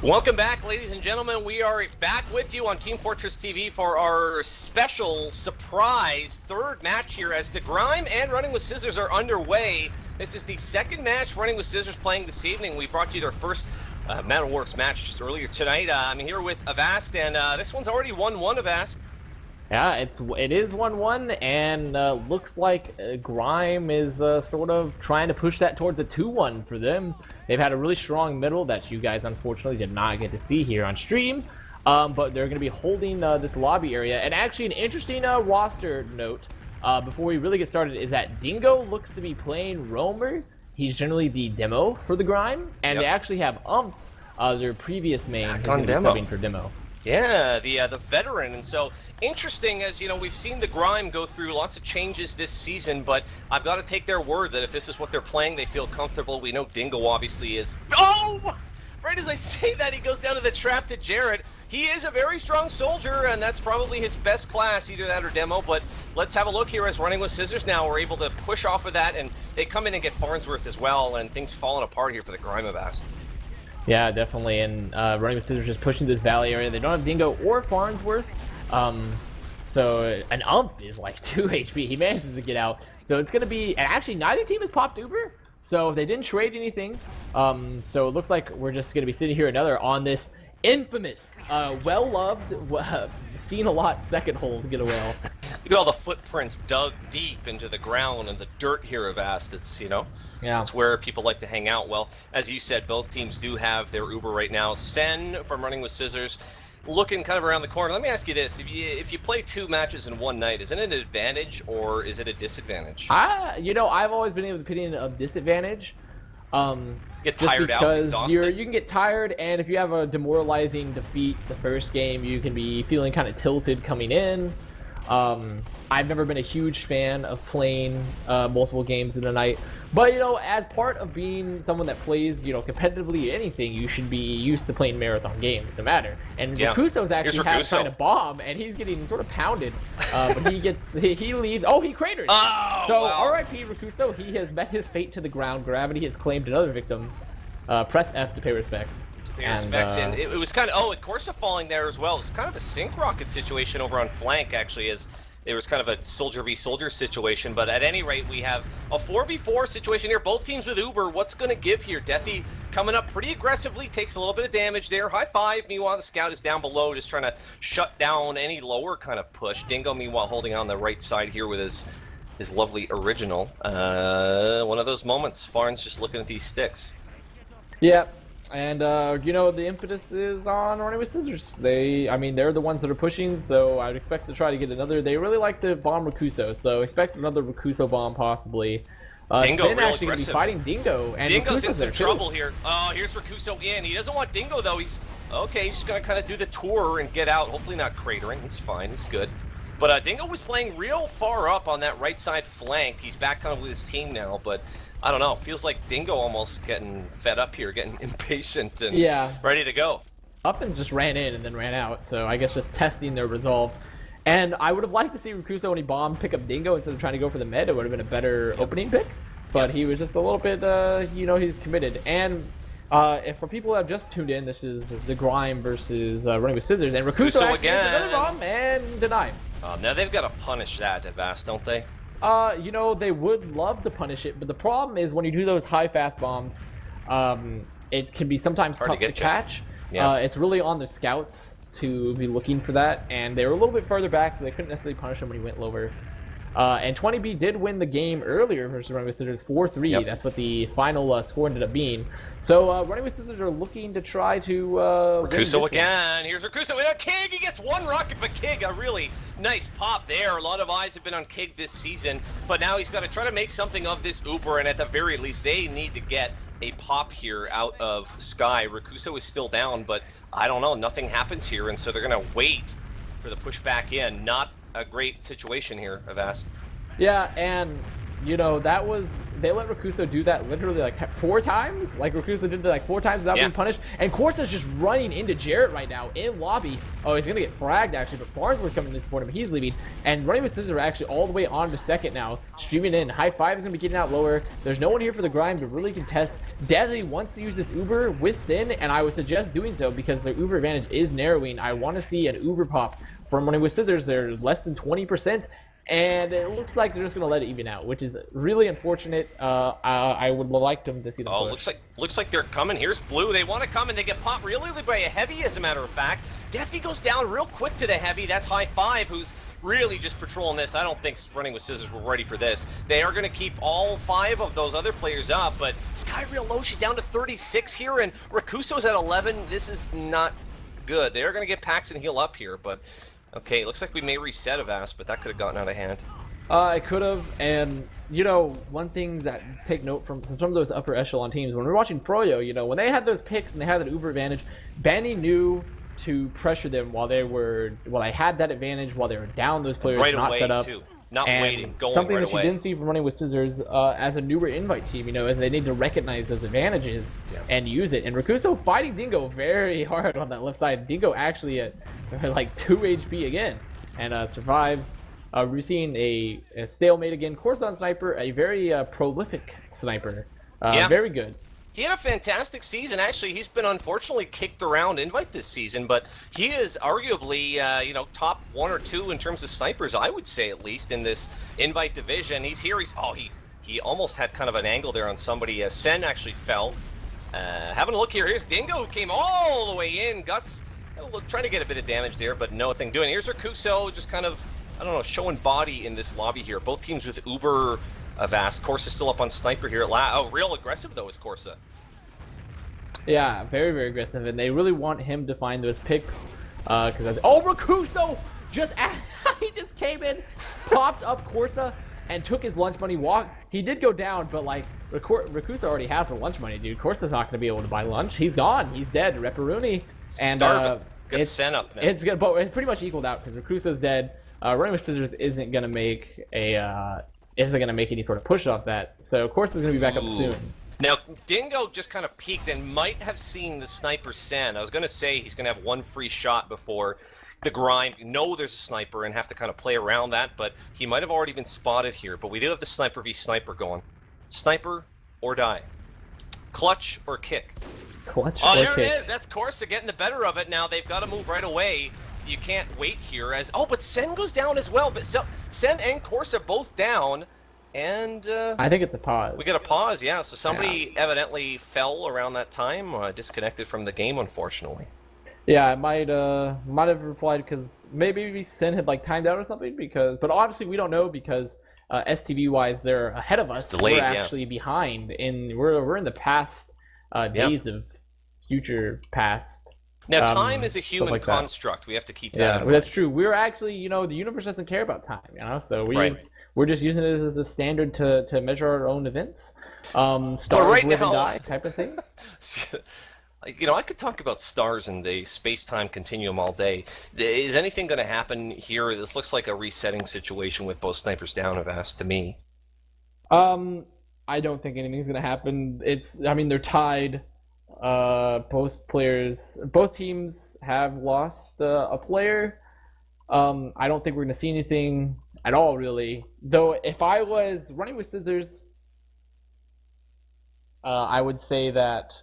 Welcome back, ladies and gentlemen. We are back with you on Team Fortress TV for our special surprise third match here as the Grime and Running with Scizors are underway. This is the second match Running with Scizors playing this evening. We brought you their first Metalworks match just earlier tonight. I'm here with Avast, and this one's already 1-1, Avast. Yeah, it is 1-1, and looks like Grime is sort of trying to push that towards a 2-1 for them. They've had a really strong middle that you guys unfortunately did not get to see here on stream, but they're going to be holding this lobby area. And actually, an interesting roster note before we really get started is that Dingo looks to be playing Roamer. He's generally the demo for the Grime, and they actually have their previous main, who's going to be subbing for demo. Yeah, the veteran, and so interesting, as you know, we've seen the Grime go through lots of changes this season, but I've got to take their word that if this is what they're playing, they feel comfortable. We know Dingo obviously is. Oh! Right as I say that, he goes down to the trap to Jared. He is a very strong soldier, and that's probably his best class, either that or demo, but let's have a look here as Running with Scizors now. We're able to push off of that, and they come in and get Farnsworth as well, and things falling apart here for the Grime of Avast. Yeah, definitely, and Running with Scizors just pushing this valley area. They don't have Dingo or Farnsworth, so an is like 2 HP. He manages to get out, so it's going to be, and actually neither team has popped Uber, so they didn't trade anything, so it looks like we're just going to be sitting here another on this infamous, well-loved, seen a lot second hole to Getawhale. Look at all the footprints dug deep into the ground and the dirt here of Avast. It's, you know, it's where people like to hang out. Well, as you said, both teams do have their Uber right now. Sen from Running with Scizors looking kind of around the corner. Let me ask you this. If you play 2 matches in one night, is it an advantage or is it a disadvantage? You know, I've always been of the opinion of disadvantage. Get tired out, exhausted. You can get tired, and if you have a demoralizing defeat the first game, you can be feeling kind of tilted coming in. I've never been a huge fan of playing multiple games in a night, but you know, as part of being someone that plays, you know, competitively anything, you should be used to playing marathon games, no matter. And Rakuso's actually trying to bomb, and he's getting sort of pounded, but he leaves. Oh, he craters. Oh, so wow. R.I.P. Rakuso. He has met his fate to the ground. Gravity has claimed another victim. Press F to pay respects. And it was kind of, and Corsa falling there as well. It was kind of a sync rocket situation over on flank, actually, as there was kind of a soldier v soldier situation. But at any rate, we have a 4v4 situation here. Both teams with Uber. What's going to give here? Deathy coming up pretty aggressively, takes a little bit of damage there. High five. Meanwhile, the scout is down below, just trying to shut down any lower kind of push. Dingo, meanwhile, holding on the right side here with his lovely original. One of those moments. Farn's just looking at these sticks. Yeah. And, you know, the impetus is on Running with Scizors. They're the ones that are pushing, so I'd expect to try to get another. They really like to bomb Rakuso, so expect another Rakuso bomb possibly. Dingo Sin actually going to be fighting Dingo, and Dingo's Rakuso's in some trouble here. Oh, here's Rakuso in. He doesn't want Dingo, though. He's just going to kind of do the tour and get out. Hopefully not cratering. He's fine. He's good. But Dingo was playing real far up on that right side flank. He's back kind of with his team now, but I don't know. Feels like Dingo almost getting fed up here, getting impatient and ready to go. Uppins just ran in and then ran out, so I guess just testing their resolve. And I would have liked to see Rakuso when he bombed pick up Dingo instead of trying to go for the med. It would have been a better opening pick, but he was just a little bit, you know, he's committed. And if for people who have just tuned in, this is the Grime versus Running with Scizors, and Rakuso actually hits another bomb and denied. Now they've got to punish that, Avast, don't they? You know, they would love to punish it, but the problem is when you do those high fast bombs, it can be sometimes tough to catch. It's really on the scouts to be looking for that, and they were a little bit further back, so they couldn't necessarily punish him when he went lower. And 20B did win the game earlier versus Running with Scizors 4-3. That's what the final score ended up being. So Running with Scizors are looking to try to Rakuso again. Here's Rakuso. Kig, he gets one rocket, but Kig, a really nice pop there. A lot of eyes have been on Kig this season, but now he's got to try to make something of this Uber, and at the very least, they need to get a pop here out of Sky. Rakuso is still down, but I don't know. Nothing happens here, and so they're going to wait for the push back in. Not a great situation here, Avast. Yeah, and you know, they let Rakuso do that literally like 4 times. Like Rakuso did that like 4 times without being punished. And Corsa's just running into Jarrett right now in lobby. Oh, he's gonna get fragged actually, but Farnsworth coming to support him. He's leaving. And running with Scizors are actually all the way on to second now, streaming in. High Five is gonna be getting out lower. There's no one here for the Grime to really contest. Deadly wants to use this Uber with Sin, and I would suggest doing so because their Uber advantage is narrowing. I want to see an Uber pop from running with Scizors. They're less than 20%. And it looks like they're just going to let it even out, which is really unfortunate. I would like them to see them push. Looks like they're coming. Here's Blue. They want to come, and they get popped really by a Heavy, as a matter of fact. Deathy goes down real quick to the Heavy. That's High Five, who's really just patrolling this. I don't think running with Scizors were ready for this. They are going to keep all 5 of those other players up, but Sky real low. She's down to 36 here, and Rakuso's at 11. This is not good. They're going to get Pax and heal up here, but... Okay, looks like we may reset Avast, but that could have gotten out of hand. It could have, and you know, one thing that take note from some of those upper echelon teams, when we're watching Froyo, you know, when they had those picks and they had that Uber advantage, Banny knew to pressure them while they had that advantage, while they were down those players, right not away, set up. too. Not and waiting, going something right that away. you didn't see from running with Scizors as a newer invite team, you know, is they need to recognize those advantages and use it. And Rakuso fighting Dingo very hard on that left side. Dingo actually at like 2 HP again, and survives. We're seeing a stalemate again. Corson sniper, a very prolific sniper. Very good. He had a fantastic season. Actually, he's been unfortunately kicked around Invite this season, but he is arguably, you know, top 1 or 2 in terms of snipers, I would say, at least in this Invite division. He's here. He almost had kind of an angle there on somebody. Sen actually fell. Having a look here. Here's Dingo, who came all the way in. Guts trying to get a bit of damage there, but nothing doing. Here's Rakuso, just kind of, I don't know, showing body in this lobby here. Both teams with Uber Avast. Corsa still up on sniper here. Real aggressive though is Corsa. Yeah, very, very aggressive, and they really want him to find those picks. Rakuso he just came in, popped up Corsa, and took his lunch money walk. He did go down, but like Rakuso already has the lunch money, dude. Corsa's not going to be able to buy lunch. He's gone. He's dead. Reparuni. And it's sent up, man. It's good, but it's pretty much equaled out because Rakuso's dead. Running with Scizors isn't going to make any sort of push off that. So Corsa's going to be back up soon. Now, Dingo just kind of peeked and might have seen the sniper Sen. I was going to say he's going to have 1 free shot before the Grime know there's a sniper and have to kind of play around that, but he might have already been spotted here. But we do have the sniper v sniper going. Sniper or die. Clutch or kick. Clutch or there kick. It is. That's Corsa getting the better of it now. They've got to move right away. You can't wait here. But Sen goes down as well. But Sen and Corsa both down. And I think it's a pause. We get a pause, yeah. So somebody evidently fell around that time, disconnected from the game, unfortunately. Yeah, I might have replied because maybe Sen had like timed out or something. But obviously we don't know because STV wise they're ahead of us. Delayed, we're actually behind. We're in the past days of future past. Now time is a human like construct. We have to keep that in mind. That's true. We're actually, you know, the universe doesn't care about time, you know, so we're just using it as a standard to measure our own events. Stars live and die type of thing. You know, I could talk about stars and the space-time continuum all day. Is anything going to happen here? This looks like a resetting situation with both snipers down, Avast, to me. I don't think anything's going to happen. They're tied. Both teams have lost a player. I don't think we're going to see anything at all, really. Though, if I was running with Scizors, I would say that,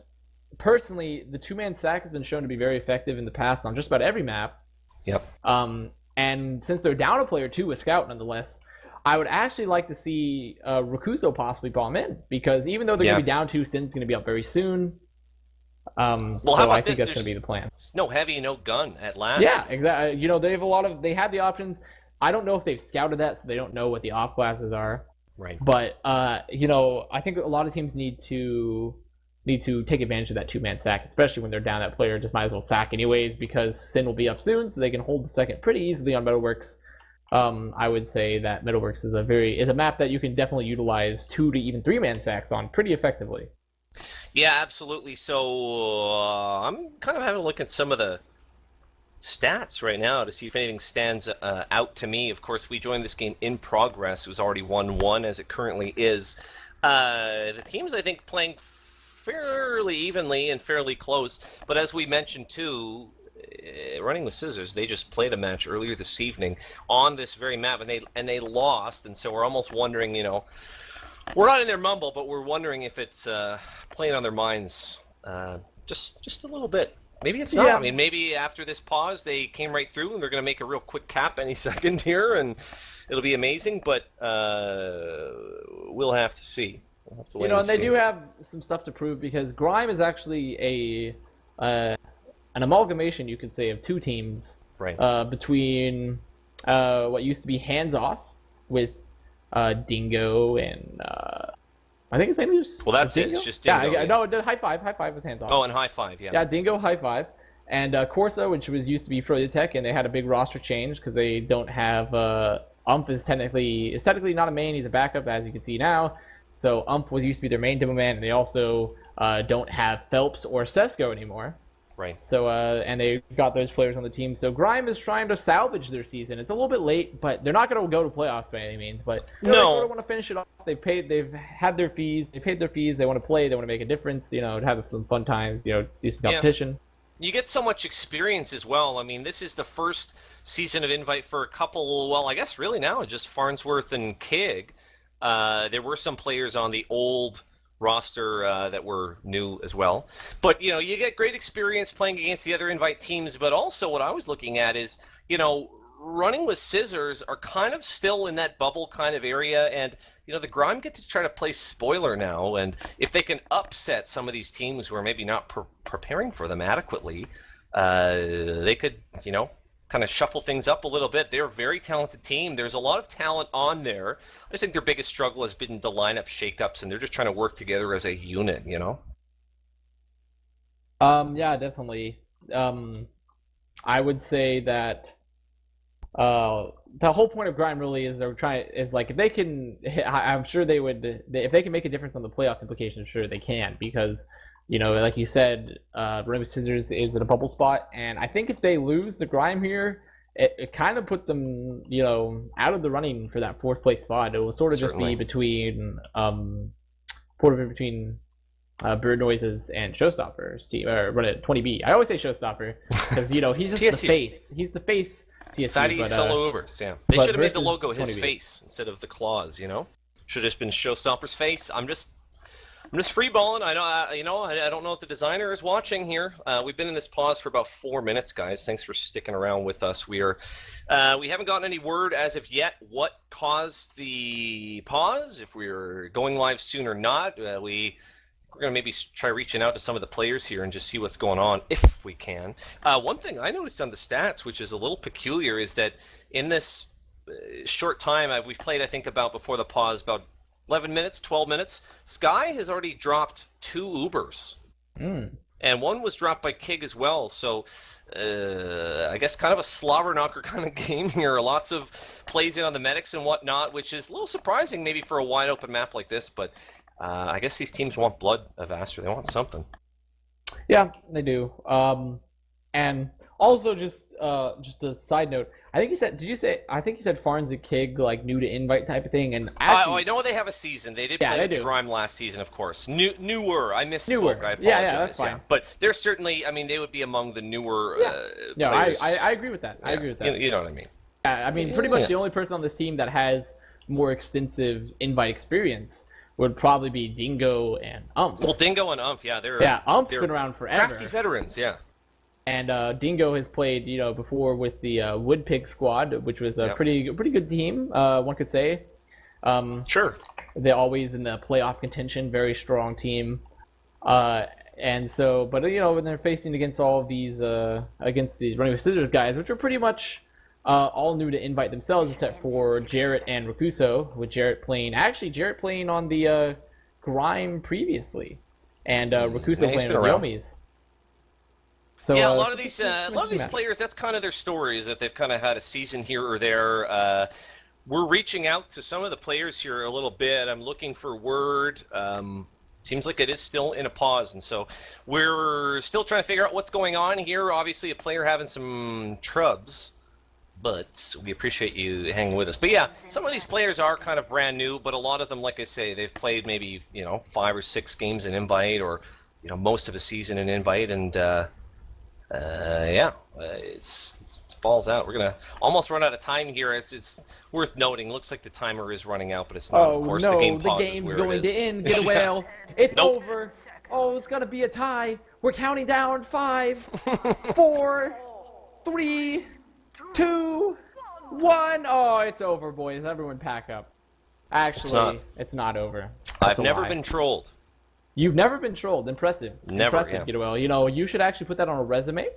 personally, the 2-man sack has been shown to be very effective in the past on just about every map. Yep. And since they're down a player, too, with Scout, nonetheless, I would actually like to see Rakuso possibly bomb in. Because even though they're going to be down 2, Sin's going to be up very soon. So I think that's going to be the plan. No heavy, no gun at last. Yeah, exactly. You know, they have the options. I don't know if they've scouted that, so they don't know what the op classes are. Right. But you know, I think a lot of teams need to take advantage of that 2-man sack, especially when they're down that player. Just might as well sack anyways because Sin will be up soon, so they can hold the second pretty easily on Metalworks. I would say that Metalworks is a map that you can definitely utilize 2 to even 3-man sacks on pretty effectively. Yeah, absolutely. So I'm kind of having a look at some of the stats right now to see if anything stands out to me. Of course, we joined this game in progress. It was already 1-1 as it currently is. The teams, I think, playing fairly evenly and fairly close. But as we mentioned, too, running with Scizors, they just played a match earlier this evening on this very map, and they lost. And so we're almost wondering, we're not in their mumble, but we're wondering if it's playing on their minds just a little bit. Maybe it's not. Yeah. I mean, maybe after this pause, they came right through, and they're going to make a real quick cap any second here, and it'll be amazing, but we'll have to see. We'll have to wait and they see. do have some stuff to prove because Grime is actually an amalgamation, you could say, of two teams. Right. Between what used to be Hands Off with Dingo and I think it's mainly just. Well, that's it. It's just Dingo. Yeah, no, the High Five. High Five was Hands Off. Oh, and High Five, yeah. Yeah, Dingo, High Five, and Corsa, which used to be Tech, and they had a big roster change because they don't have. Umph is technically not a main; he's a backup, as you can see now. So Umph used to be their main demo man, and they also don't have Phelps or Sesko anymore. Right. So and they got those players on the team. So Grime is trying to salvage their season. It's a little bit late, but they're not going to go to playoffs by any means. But they sort of want to finish it off. They've had their fees. They paid their fees. They want to play. They want to make a difference. Have some fun times. Do some competition. You get so much experience as well. I mean, this is the first season of Invite for a couple. Well, I guess really now just Farnsworth and Kig. There were some players on the old roster that were new as well. But, you get great experience playing against the other Invite teams, but also what I was looking at is, running with Scizors are kind of still in that bubble kind of area, and, the Grime get to try to play spoiler now, and if they can upset some of these teams who are maybe not preparing for them adequately, they could, kind of shuffle things up a little bit. They're a very talented team. There's a lot of talent on there. I just think their biggest struggle has been the lineup shakeups, and they're just trying to work together as a unit, Yeah, definitely. I would say that the whole point of Grime really is if they can, I'm sure they would, if they can make a difference on the playoff implications, sure they can, because like you said, running with Scizors is in a bubble spot, and I think if they lose the Grime here, it kind of put them, out of the running for that fourth place spot. It will sort of just be between Bird Noises and Showstoppers team, or run it 20B. I always say Showstopper because he's just the face. He's the face. TSU, Fatty solo overs, yeah. They should have made the logo his 20B. face instead of the claws. Should have just been Showstopper's face. I'm just freeballing. I don't know if the designer is watching here. We've been in this pause for about 4 minutes, guys. Thanks for sticking around with us. We haven't gotten any word as of yet what caused the pause, if we're going live soon or not. We're going to maybe try reaching out to some of the players here and just see what's going on, if we can. One thing I noticed on the stats, which is a little peculiar, is that in this short time we've played, I think, before the pause, about 11 minutes, 12 minutes, Sky has already dropped 2 Ubers. And one was dropped by Kig as well, so I guess kind of a slobber knocker kind of game here. Lots of plays in on the medics and whatnot, which is a little surprising maybe for a wide open map like this, but I guess these teams want blood, Avast, or they want something. Yeah, they do. And also, just a side note, I think I think you said Farns and Kig, like, new to Invite type of thing, and actually, I know they have a season. They did play with Grime last season, of course. Newer. I misspoke. I apologize. Yeah, that's fine. But they're certainly, I mean, they would be among the newer No, players. I agree with that. I agree with that. You know what I mean. Yeah, I mean, pretty much the only person on this team that has more extensive Invite experience would probably be Dingo and Umph. Well, Dingo and Umph, yeah, Umph's been around forever. Crafty veterans, yeah. And Dingo has played, before with the Woodpig squad, which was a pretty good team, one could say. Sure. They're always in the playoff contention, very strong team. And so, but when they're facing against all of these, against the Running with Scizors guys, which are pretty much all new to Invite themselves, except for Jarrett and Rakuso, with Jarrett playing on the Grime previously, and Rakuso playing with the Yomis. So, yeah, a lot of these players, that's kind of their story, is that they've kind of had a season here or there. We're reaching out to some of the players here a little bit. I'm looking for word. Seems like it is still in a pause, and so we're still trying to figure out what's going on here. Obviously, a player having some trubs, but we appreciate you hanging with us. But yeah, some of these players are kind of brand new, but a lot of them, like I say, they've played maybe 5 or 6 games in Invite, or most of a season in Invite, and yeah, it's balls out. We're gonna almost run out of time here. It's worth noting. Looks like the timer is running out, but it's not. Oh of course, no, the game pauses game's where going it to is. end. Getawhale. It's Nope. over. Oh, it's gonna be a tie. We're counting down 5, 4, 3, 2, 1. Oh, it's over, boys. Everyone pack up. Actually, it's not over. I've never been trolled. You've never been trolled. Impressive. Never, Impressive, yeah. Getawhale. You should actually put that on a resume.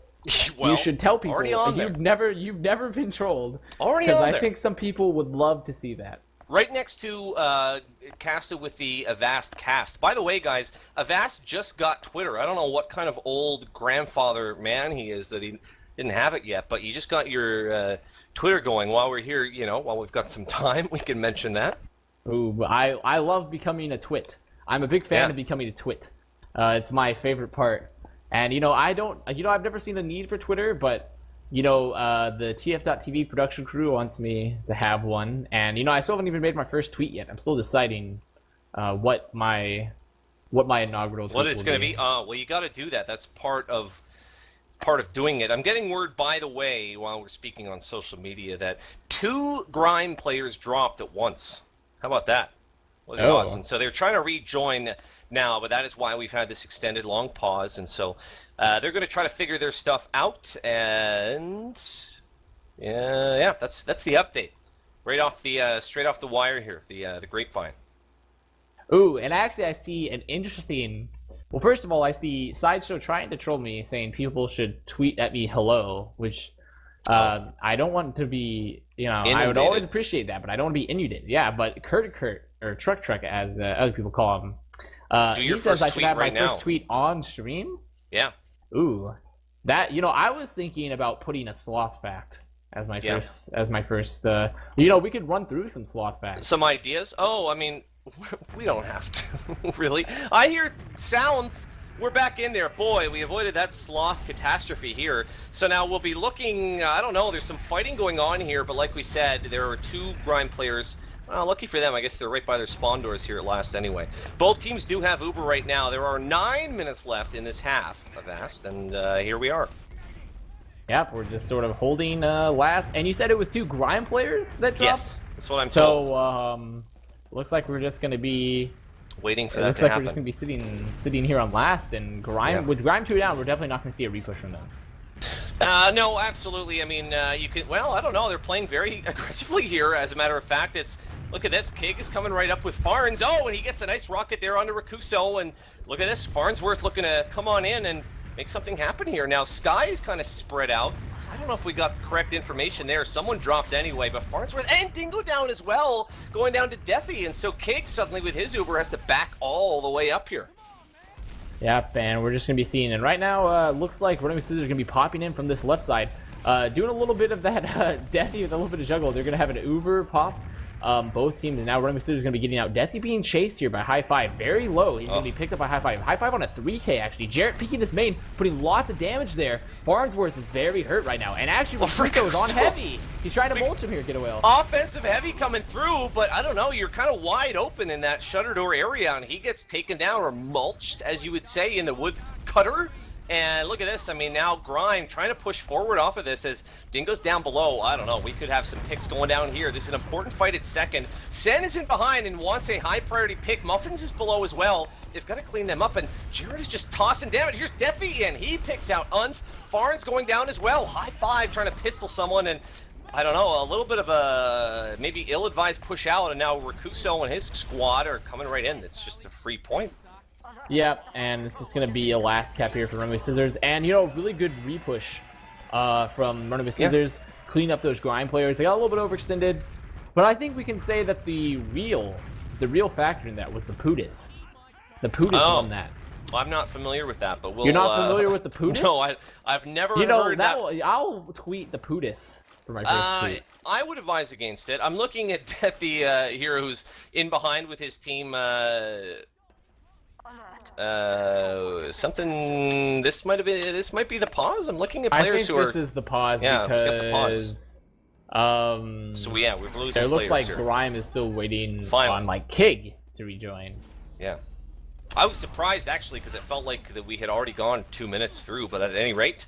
Well, you should tell people already on there. you've never been trolled. Already Because on I there. think some people would love to see that. Right next to casted with the Avast cast. By the way, guys, Avast just got Twitter. I don't know what kind of old grandfather man he is that he didn't have it yet, but you just got your Twitter going. While we're here, while we've got some time, we can mention that. Ooh, I love becoming a twit. I'm a big fan of becoming a twit. It's my favorite part. And I've never seen a need for Twitter, but the TF.TV production crew wants me to have one. And I still haven't even made my first tweet yet. I'm still deciding what my inaugural tweet What it's going to be? Well, you got to do that. That's part of doing it. I'm getting word, by the way, while we're speaking on social media, that 2 Grime players dropped at once. How about that? What are the odds? And so they're trying to rejoin now, but that is why we've had this extended long pause. And so they're going to try to figure their stuff out. And yeah, that's the update. Right off the straight off the wire here, the grapevine. Ooh, and actually I see an interesting... Well, first of all, I see Sideshow trying to troll me, saying people should tweet at me hello, which I don't want to be, I would always appreciate that, but I don't want to be inundated. Yeah, but Kurt, or Truck, as other people call him, he says I should have my first tweet on stream? Yeah. Ooh. That, I was thinking about putting a sloth fact as my first, we could run through some sloth facts. Some ideas? Oh, I mean, we don't have to, really. I hear sounds. We're back in there. Boy, we avoided that sloth catastrophe here. So now we'll be looking, I don't know, there's some fighting going on here, but like we said, there are 2 Grime players. Well, lucky for them, I guess they're right by their spawn doors here at last anyway. Both teams do have Uber right now. There are 9 minutes left in this half of Avast, and here we are. Yep, we're just sort of holding last. And you said it was 2 Grime players that dropped? Yes, that's what I'm told. So, looks like we're just going to be... Waiting for it that looks to like happen. we're just going to be sitting here on last, and Grime, with Grime 2 down, we're definitely not going to see a repush from them. No, absolutely. I mean, you can... Well, I don't know. They're playing very aggressively here. As a matter of fact, it's... Look at this. Kig is coming right up with Farns. Oh, and he gets a nice rocket there onto Rakuso. And look at this. Farnsworth looking to come on in and make something happen here. Now, Sky is kind of spread out. I don't know if we got the correct information there. Someone dropped anyway, but Farnsworth and Dingo down as well, going down to Deathy. And so Kig suddenly with his Uber has to back all the way up here. Yep, and we're just going to be seeing it. Right now, looks like Running with Scissors are going to be popping in from this left side. Doing a little bit of that Deathy with a little bit of juggle. They're going to have an Uber pop. Both teams, and now Running with Scissors is going to be getting out. Deathy being chased here by High Five. Very low. He's going to be picked up by High Five. High Five on a 3K, actually. Jarrett picking this main, putting lots of damage there. Farnsworth is very hurt right now. And actually, Rakuso is on heavy. He's trying to mulch him here, Getawhale. Offensive heavy coming through, but I don't know. You're kind of wide open in that shutter door area, and he gets taken down or mulched, as you would say, in the wood cutter. And look at this. I mean, now Grime trying to push forward off of this as Dingo's down below. I don't know. We could have some picks going down here. This is an important fight at second. Sen is in behind and wants a high priority pick. Muffins is below as well. They've got to clean them up. And Jared is just tossing damage. Here's Deathy, and he picks out Unf. Farns going down as well. High Five trying to pistol someone. And I don't know, a little bit of a maybe ill-advised push out. And now Rakuso and his squad are coming right in. It's just a free point. Yep, and this is going to be a last cap here for Running with Scissors. And, really good repush from Running with Scissors. Clean up those Grime players. They got a little bit overextended. But I think we can say that the real factor in that was the Pootis. The Pootis won that. Well, I'm not familiar with that, but we'll... You're not familiar with the Pootis? No, I've never heard that. I'll tweet the Pootis for my first tweet. I would advise against it. I'm looking at Deathy here, who's in behind with his team... Something. This might be the pause. I'm looking at I players think who this are. is the pause Yeah, we got the because So we're losing. it looks players like here. Grime is still waiting Finally. on like Kig to rejoin. Yeah. I was surprised actually because it felt like that we had already gone 2 minutes through, but at any rate,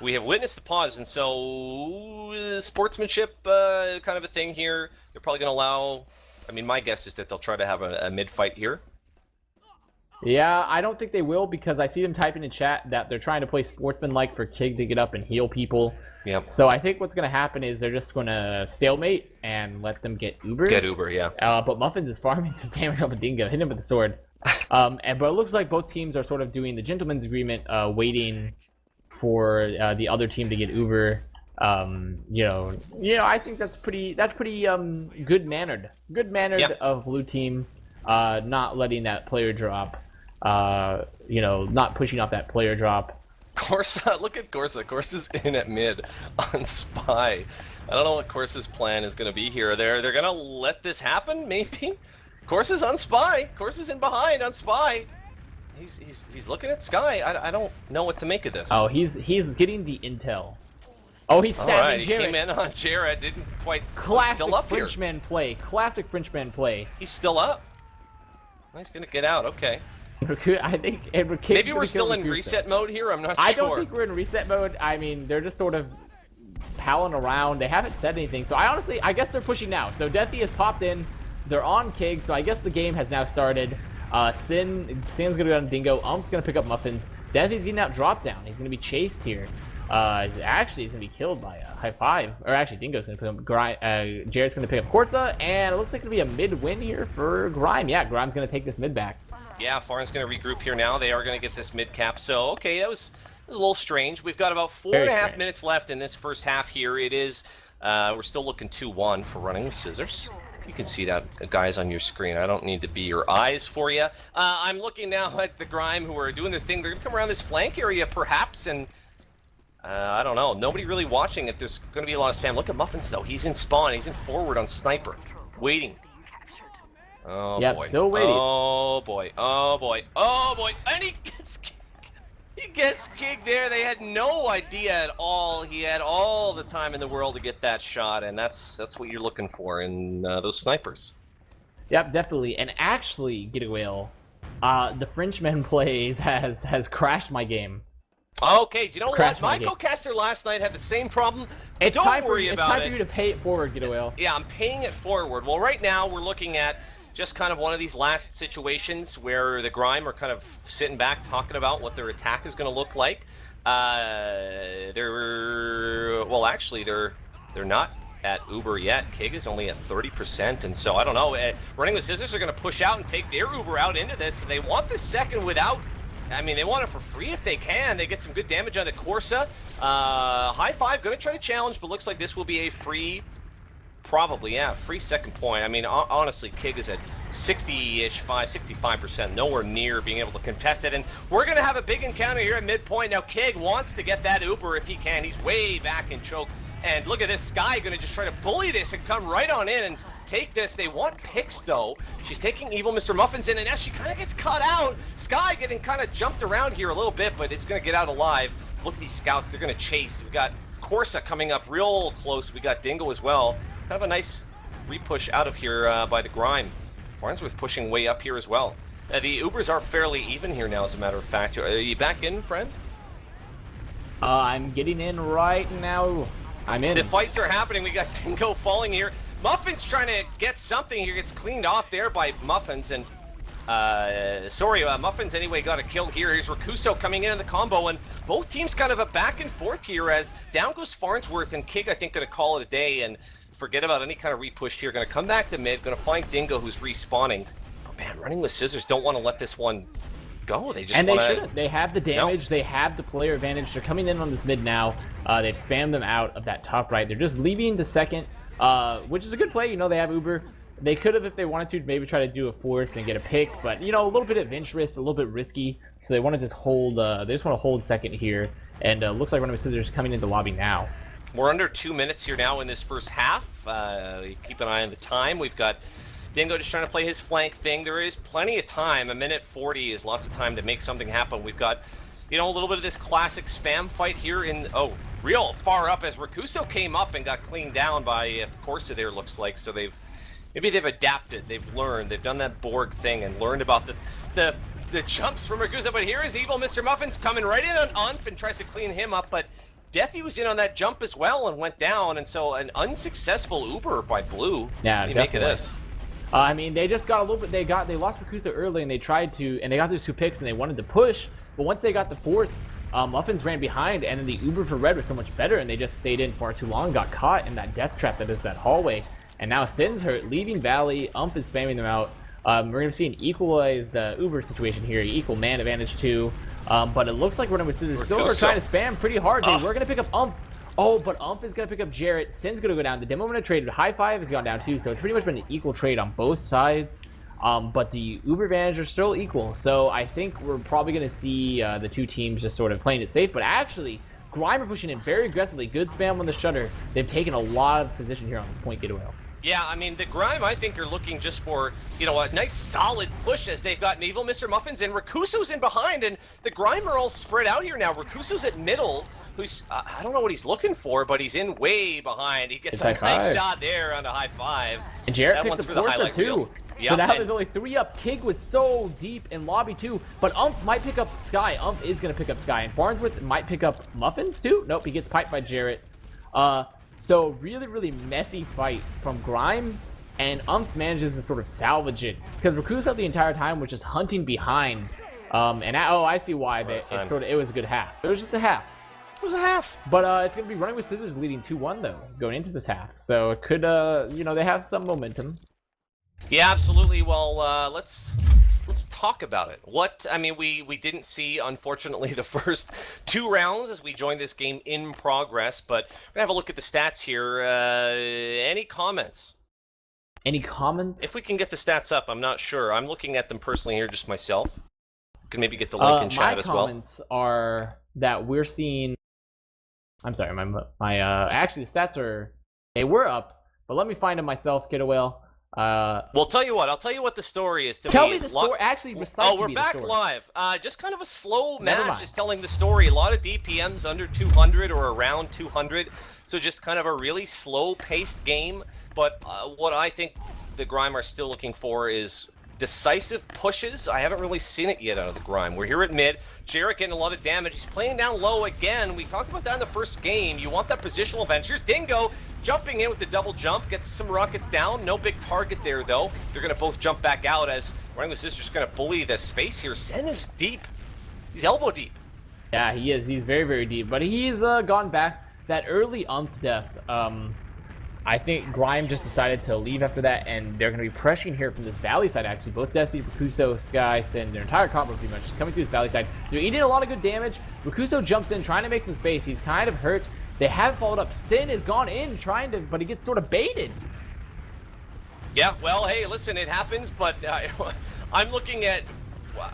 we have witnessed the pause, and so sportsmanship kind of a thing here. They're probably going to allow. I mean, my guess is that they'll try to have a mid fight here. Yeah, I don't think they will because I see them typing in chat that they're trying to play sportsman-like for Kig to get up and heal people. Yep. So I think what's going to happen is they're just going to stalemate and let them get Uber. Get Uber, yeah. But Muffins is farming some damage on the Dingo. Hit him with the sword. But it looks like both teams are sort of doing the gentleman's agreement, waiting for the other team to get Uber. I think that's pretty good mannered. Good mannered Yep. of blue team, not letting that player drop. Not pushing off that player drop. Corsa, look at Corsa. Corsa's in at mid on Spy. I don't know what Corsa's plan is going to be here. They're going to let this happen, maybe? Corsa's on Spy. Corsa's in behind on Spy. He's looking at Sky. I don't know what to make of this. Oh, he's getting the intel. Oh, he's stabbing All right, he Jarrett. came in on Jarrett. Didn't quite. Classic Still up here. Frenchman play. Classic Frenchman play. He's still up. He's going to get out. Okay. I think Maybe we're still in reset mode here. I'm not sure. I don't think we're in reset mode. I mean, they're just sort of palling around. They haven't said anything. So I guess they're pushing now. So Deathy has popped in. They're on Kig. So I guess the game has now started. Sin's gonna go on Dingo. Ump's gonna pick up Muffins. Deathy's getting out drop down. He's gonna be chased here. Actually, he's gonna be killed by a high five. Or actually, Dingo's gonna pick up Grime. Jared's gonna pick up Corsa, and it looks like it'll be a mid win here for Grime. Yeah, Grime's gonna take this mid back. Yeah, Farn's going to regroup here now. They are going to get this mid cap. So, okay, that was a little strange. We've got about 4.5 minutes left in this first half here. It is, we're still looking 2-1 for running with Scizors. You can see that, guys, on your screen. I don't need to be your eyes for you. I'm looking now at the Grime who are doing their thing. They're going to come around this flank area, perhaps, and I don't know. Nobody really watching it. There's going to be a lot of spam. Look at Muffins, though. He's in spawn. He's in forward on Sniper, waiting. Oh, yep, boy. Still waiting. Oh boy. Oh boy. Oh boy. And he gets kicked there. They had no idea at all. He had all the time in the world to get that shot, and that's what you're looking for in those snipers. Yep, definitely. And actually, Getawhale, the Frenchman plays has crashed my game. Okay, do you know what? My Michael Kester last night had the same problem. It's Don't time worry about It's time it. for you to pay it forward, Getawhale. Yeah, I'm paying it forward. Well, right now we're looking at just kind of one of these last situations where the Grime are kind of sitting back talking about what their attack is going to look like. They're not at Uber yet. Kig is only at 30%, and so I don't know. Running with Scizors are going to push out and take their Uber out into this. And they want this second without. I mean, they want it for free if they can. They get some good damage onto Corsa. High five, going to try to challenge, but looks like this will be a free. Probably, yeah, free second point. I mean, honestly, Kig is at 60-ish, 65%, nowhere near being able to contest it. And we're going to have a big encounter here at midpoint. Now, Kig wants to get that Uber if he can. He's way back in choke. And look at this, Sky going to just try to bully this and come right on in and take this. They want picks, though. She's taking Evil Mr. Muffins in, and now she kind of gets caught out. Sky getting kind of jumped around here a little bit, but it's going to get out alive. Look at these scouts. They're going to chase. We've got Corsa coming up real close. We got Dingo as well. Kind of a nice re-push out of here by the Grime. Farnsworth pushing way up here as well. The Ubers are fairly even here now, as a matter of fact. Are you back in, friend? I'm getting in right now. I'm in. The fights are happening. We got Dingo falling here. Muffins trying to get something here. Gets cleaned off there by Muffins. And, Muffins anyway got a kill here. Here's Rakuso coming in the combo. And both teams kind of a back and forth here as down goes Farnsworth. And Kig, I think, going to call it a day and forget about any kind of re-push here. Going to come back to mid. Going to find Dingo, who's respawning. But, man, running with Scizors don't want to let this one go. They just and wanna... they shouldn't. They have the damage. They have the player advantage. They're coming in on this mid now. They've spammed them out of that top right. They're just leaving the second, which is a good play. You know, they have Uber. They could have, if they wanted to, maybe try to do a force and get a pick. But, you know, a little bit adventurous, a little bit risky. So they want to just hold, they just want to hold second here. And looks like Running with Scizors coming into lobby now. We're under 2 minutes here now in this first half. Keep an eye on the time. We've got Dingo just trying to play his flank thing. There is plenty of time. A minute 40 is lots of time to make something happen. We've got, you know, a little bit of this classic spam fight here in, oh, real far up as Rakuso came up and got cleaned down by, of course, there looks like. So maybe they've adapted, they've learned, they've done that Borg thing and learned about the jumps from Rakuso. But here is evil Mr. Muffins coming right in on Unf and tries to clean him up, but Deathy was in on that jump as well and went down, and so an unsuccessful Uber by Blue. Yeah, what do you make of this? I mean, they just got a little bit. They lost Rakuso early, and they tried to, and they got those 2 picks, and they wanted to push. But once they got the force, Muffins ran behind, and then the Uber for Red was so much better, and they just stayed in far too long, got caught in that death trap that is that hallway. And now Sin's hurt, leaving Valley. Ump is spamming them out. We're going to see an equalized Uber situation here, equal man advantage too. But it looks like we're still trying to spam pretty hard. We're going to pick up Ump. Oh, but Ump is going to pick up Jarrett. Sin's going to go down. The demo going to trade. High Five has gone down too. So it's pretty much been an equal trade on both sides. But the Uber advantage are still equal. So I think we're probably going to see the 2 teams just sort of playing it safe. But actually, Grime are pushing in very aggressively. Good spam on the shutter. They've taken a lot of position here on this point Getawhale. Yeah, I mean, the Grime, I think, are looking just for, you know, a nice solid push as they've got Evil Mr. Muffins and Rakuso's in behind, and the Grime are all spread out here now. Rakuso's at middle, who's, I don't know what he's looking for, but he's in way behind. He gets a nice shot there on a high 5. And Jarrett picks up Forza too. Yep, so now there's only 3 up. Kig was so deep in lobby too, but Umph might pick up Sky. Umph is going to pick up Sky, and Farnsworth might pick up Muffins too. Nope, he gets piped by Jarrett. So really, really messy fight from Grime, and Umph manages to sort of salvage it because Rakuso the entire time was just hunting behind. I see why it was a good half. It was just a half. It was a half. But it's going to be running with Scizors leading 2-1 though going into this half. So it could, you know, they have some momentum. Yeah, absolutely. Well, let's talk about it. I mean, we didn't see, unfortunately, the first 2 rounds as we joined this game in progress, but we're gonna have a look at the stats here. Any comments? Any comments? If we can get the stats up, I'm not sure. I'm looking at them personally here, just myself. Can maybe get the link in chat as well. My comments are that we're seeing. I'm sorry, actually the stats they were up, but let me find them myself, Getawhale. Well, tell you what. I'll tell you what the story is. Tell me the story. Actually, recite we're to me back the story. live. Just kind of a slow match is telling the story. A lot of DPMs under 200 or around 200. So just kind of a really slow-paced game. But what I think the Grime are still looking for is decisive pushes. I haven't really seen it yet out of the Grime. We're here at mid. Jarrett getting a lot of damage. He's playing down low again. We talked about that in the first game. You want that positional advantage. Here's Dingo jumping in with the double jump. Gets some rockets down. No big target there, though. They're going to both jump back out as Running with Scizors just going to bully the space here. Sen is deep. He's elbow deep. Yeah, he is. He's very, very deep. But he's gone back. That early Umph death, I think Grime just decided to leave after that, and they're going to be pressuring here from this valley side, actually. Both Deathy, Rakuso, Sky, Sin, their entire combo pretty much just coming through this valley side. They're eating a lot of good damage. Rakuso jumps in, trying to make some space. He's kind of hurt. They have followed up. Sin has gone in, trying to, but he gets sort of baited. Yeah, well, hey, listen, it happens, but I'm looking at,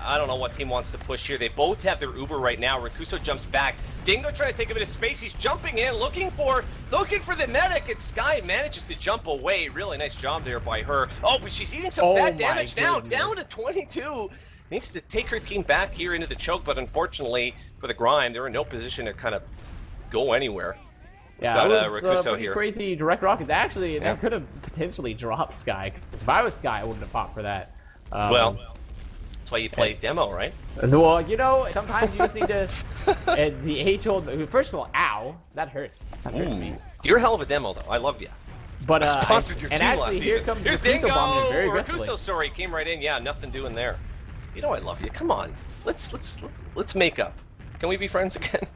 I don't know what team wants to push here. They both have their Uber right now. Rakuso jumps back. Dingo trying to take a bit of space. He's jumping in, looking for the medic, and Sky manages to jump away. Really nice job there by her. Oh, but she's eating some bad damage now. Down to 22. Needs to take her team back here into the choke, but unfortunately for the Grime, they're in no position to kind of go anywhere. Yeah, it was pretty crazy direct rockets. Actually, that could have potentially dropped Sky. Because if I was Sky, I wouldn't have fought for that. Well, that's why you play demo, right? Well, you know, sometimes you just need to. The age-old. First of all, ow, that hurts. That hurts me. You're a hell of a demo, though. I love you. But I sponsored your team last season. Here comes Here's Rakuso Dingo. bombing in very aggressively. Rakuso, sorry, came right in. Yeah, nothing doing there. You know I love you. Come on, let's make up. Can we be friends again?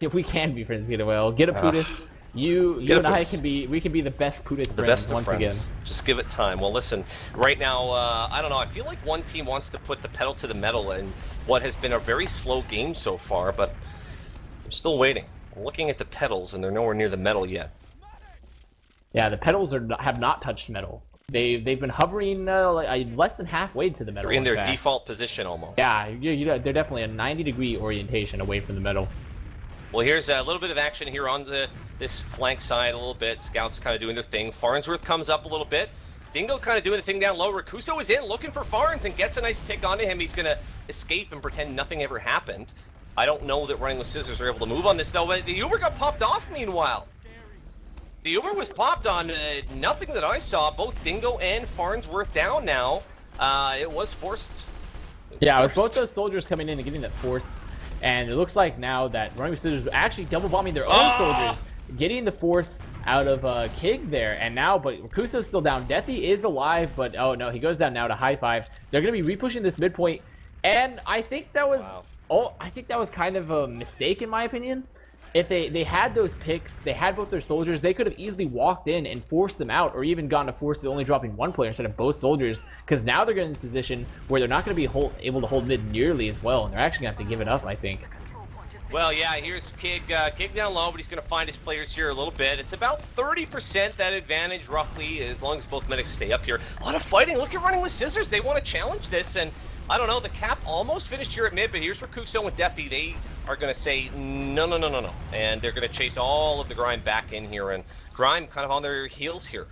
If we can be friends, Getawhale, get a Putis. You and I can be. We can be the best Putis friends once again. Just give it time. Well, listen. Right now, I don't know. I feel like one team wants to put the pedal to the metal in what has been a very slow game so far, but I'm still waiting. I'm looking at the pedals, and they're nowhere near the metal yet. Yeah, the pedals have not touched metal. They've been hovering less than halfway to the metal. They're in their default position almost. Yeah, they're definitely a 90-degree orientation away from the metal. Well, here's a little bit of action here on this flank side a little bit. Scouts kind of doing their thing. Farnsworth comes up a little bit. Dingo kind of doing the thing down low. Rakuso is in, looking for Farns, and gets a nice pick onto him. He's going to escape and pretend nothing ever happened. I don't know that Running with Scissors are able to move on this, though. But the Uber got popped off, meanwhile. The Uber was popped on nothing that I saw. Both Dingo and Farnsworth down now. It was forced. Yeah, it was both those soldiers coming in and getting that force. And it looks like now that Running with Scissors are actually double bombing their own soldiers, getting the force out of Kig there. And now, but Rakuso's still down. Deathy is alive, but oh no, he goes down now to high five. They're going to be repushing this midpoint. And I think that was, I think that was kind of a mistake in my opinion. If they had those picks, they had both their soldiers, they could have easily walked in and forced them out, or even gotten a force of only dropping one player instead of both soldiers, because now they're getting in this position where they're not going to be able to hold mid nearly as well, and they're actually going to have to give it up, I think. Well, yeah, here's Kig. Kig down low, but he's going to find his players here a little bit. It's about 30% that advantage, roughly, as long as both medics stay up here. A lot of fighting. Look at Running with Scissors. They want to challenge this, and I don't know. The cap almost finished here at mid, but here's Rakuso and Deathy. They are going to say no, no, no, no, no. And they're going to chase all of the Grime back in here, and Grime kind of on their heels here.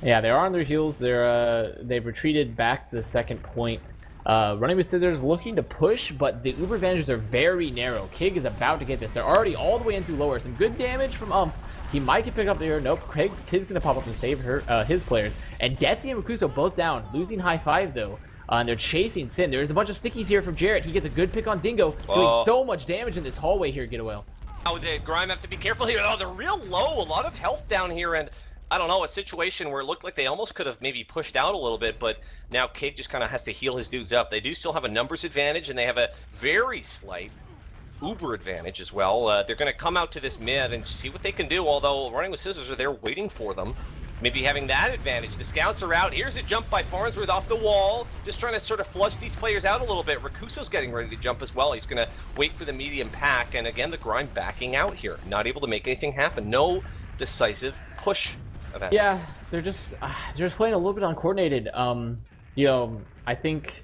Yeah, they are on their heels. They've retreated back to the second point. Running with Scissors looking to push, but the Uber advantages are very narrow. Kig is about to get this. They're already all the way in through lower. Some good damage from He might get picked up there. Nope. Kig's going to pop up and save his players. And Deathy and Rakuso both down. Losing high five, though. And they're chasing Sin. There's a bunch of stickies here from Jarrett. He gets a good pick on Dingo, doing so much damage in this hallway here, Getawhale. Oh, the Grime have to be careful here. Oh, they're real low. A lot of health down here, and I don't know, a situation where it looked like they almost could have maybe pushed out a little bit, but now Kig just kind of has to heal his dudes up. They do still have a numbers advantage, and they have a very slight Uber advantage as well. They're going to come out to this mid and see what they can do, although Running with Scissors are there waiting for them. Maybe having that advantage. The scouts are out. Here's a jump by Farnsworth off the wall. Just trying to sort of flush these players out a little bit. Rakuso's getting ready to jump as well. He's going to wait for the medium pack. And again, the Grime backing out here. Not able to make anything happen. No decisive push. Yeah, they're just playing a little bit uncoordinated. You know, I think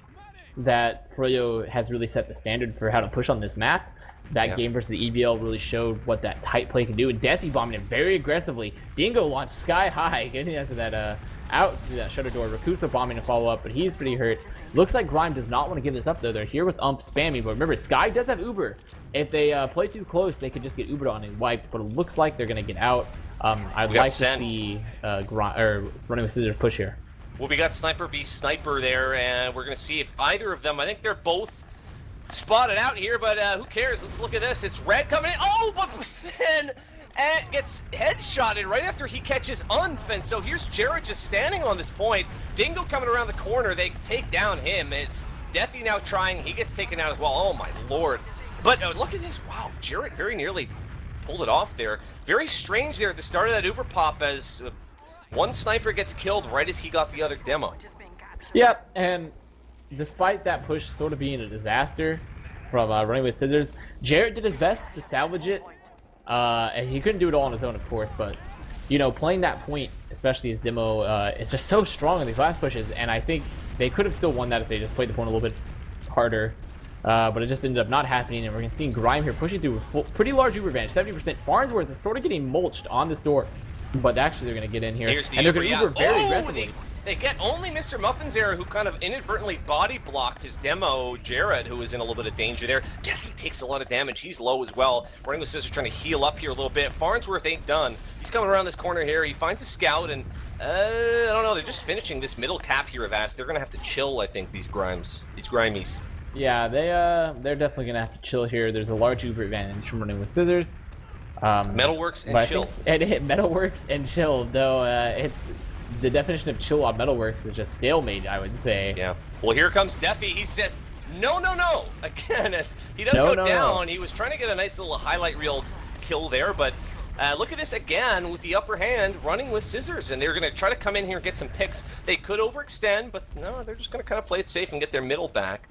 that Froyo has really set the standard for how to push on this map. That game versus the EBL really showed what that tight play can do, and Deathy bombing him very aggressively. Dingo launched sky high, getting into that out through that shutter door. Rakuso bombing to follow up, but he's pretty hurt. Looks like Grime does not want to give this up though. They're here with spamming, but remember, Sky does have Uber. If they play too close, they could just get Ubered on and wiped. But it looks like they're gonna get out. I'd like to see Running with Scissors push here. Well, we got Sniper v Sniper there, and we're gonna see if either of them. I think they're both spotted out here, but who cares? Let's look at this. It's Red coming in. Oh, but Sin gets headshotted right after he catches Unf, and so here's Jarrett just standing on this point. Dingo coming around the corner. They take down him. It's Deathy now trying. He gets taken out as well. Oh, my lord. But look at this. Wow, Jarrett very nearly pulled it off there. Very strange there at the start of that Uber pop as one sniper gets killed right as he got the other demo. Yep, and despite that push sort of being a disaster from Running with Scissors, Jarrett did his best to salvage it. And he couldn't do it all on his own, of course, but, you know, playing that point, especially his demo, it's just so strong in these last pushes, and I think they could have still won that if they just played the point a little bit harder. But it just ended up not happening, and we're going to see Grime here pushing through with pretty large Uber advantage, 70%. Farnsworth is sort of getting mulched on this door, but actually they're going to get in here, and they're going to Uber very aggressively. They get only Mr. Muffins there, who kind of inadvertently body blocked his demo, Jared, who was in a little bit of danger there. Deathy takes a lot of damage. He's low as well. Running with Scissors trying to heal up here a little bit. Farnsworth ain't done. He's coming around this corner here. He finds a scout, and I don't know. They're just finishing this middle cap here of Avast. They're going to have to chill, I think, these Grimies. Yeah, they're definitely going to have to chill here. There's a large Uber advantage from Running with Scissors. Metalworks and chill. It hit Metalworks and chill, though it's... The definition of chill on Metalworks is just stalemate, I would say. Yeah. Well, here comes Deathy. He says, no, no, no. Again, as he does go down. No. He was trying to get a nice little highlight reel kill there, but look at this again with the upper hand, Running with Scissors, and they're going to try to come in here and get some picks. They could overextend, but no, they're just going to kind of play it safe and get their middle back.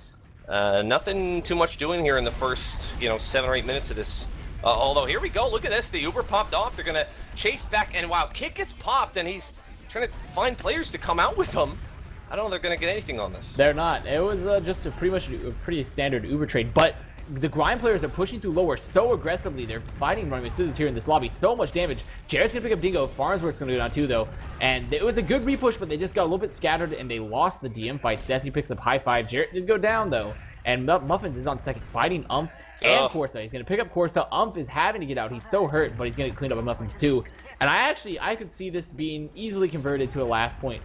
Nothing too much doing here in the first, 7 or 8 minutes of this. Although, here we go. Look at this. The Uber popped off. They're going to chase back, and wow, Kick gets popped, and he's trying to find players to come out with them. I don't know if they're going to get anything on this. They're not. It was just pretty standard Uber trade, but the Grime players are pushing through lower so aggressively. They're fighting running with Scizors here in this lobby. So much damage. Jared's gonna pick up Dingo. Farnsworth's gonna go down too, though. And it was a good repush, but they just got a little bit scattered and they lost the DM fights. Deathy picks up high five. Jared did go down, though. And Muffins is on second, fighting Umph and Corsa. He's gonna pick up Corsa. Umph is having to get out. He's so hurt, but he's gonna get cleaned up by Muffins too. And I could see this being easily converted to a last point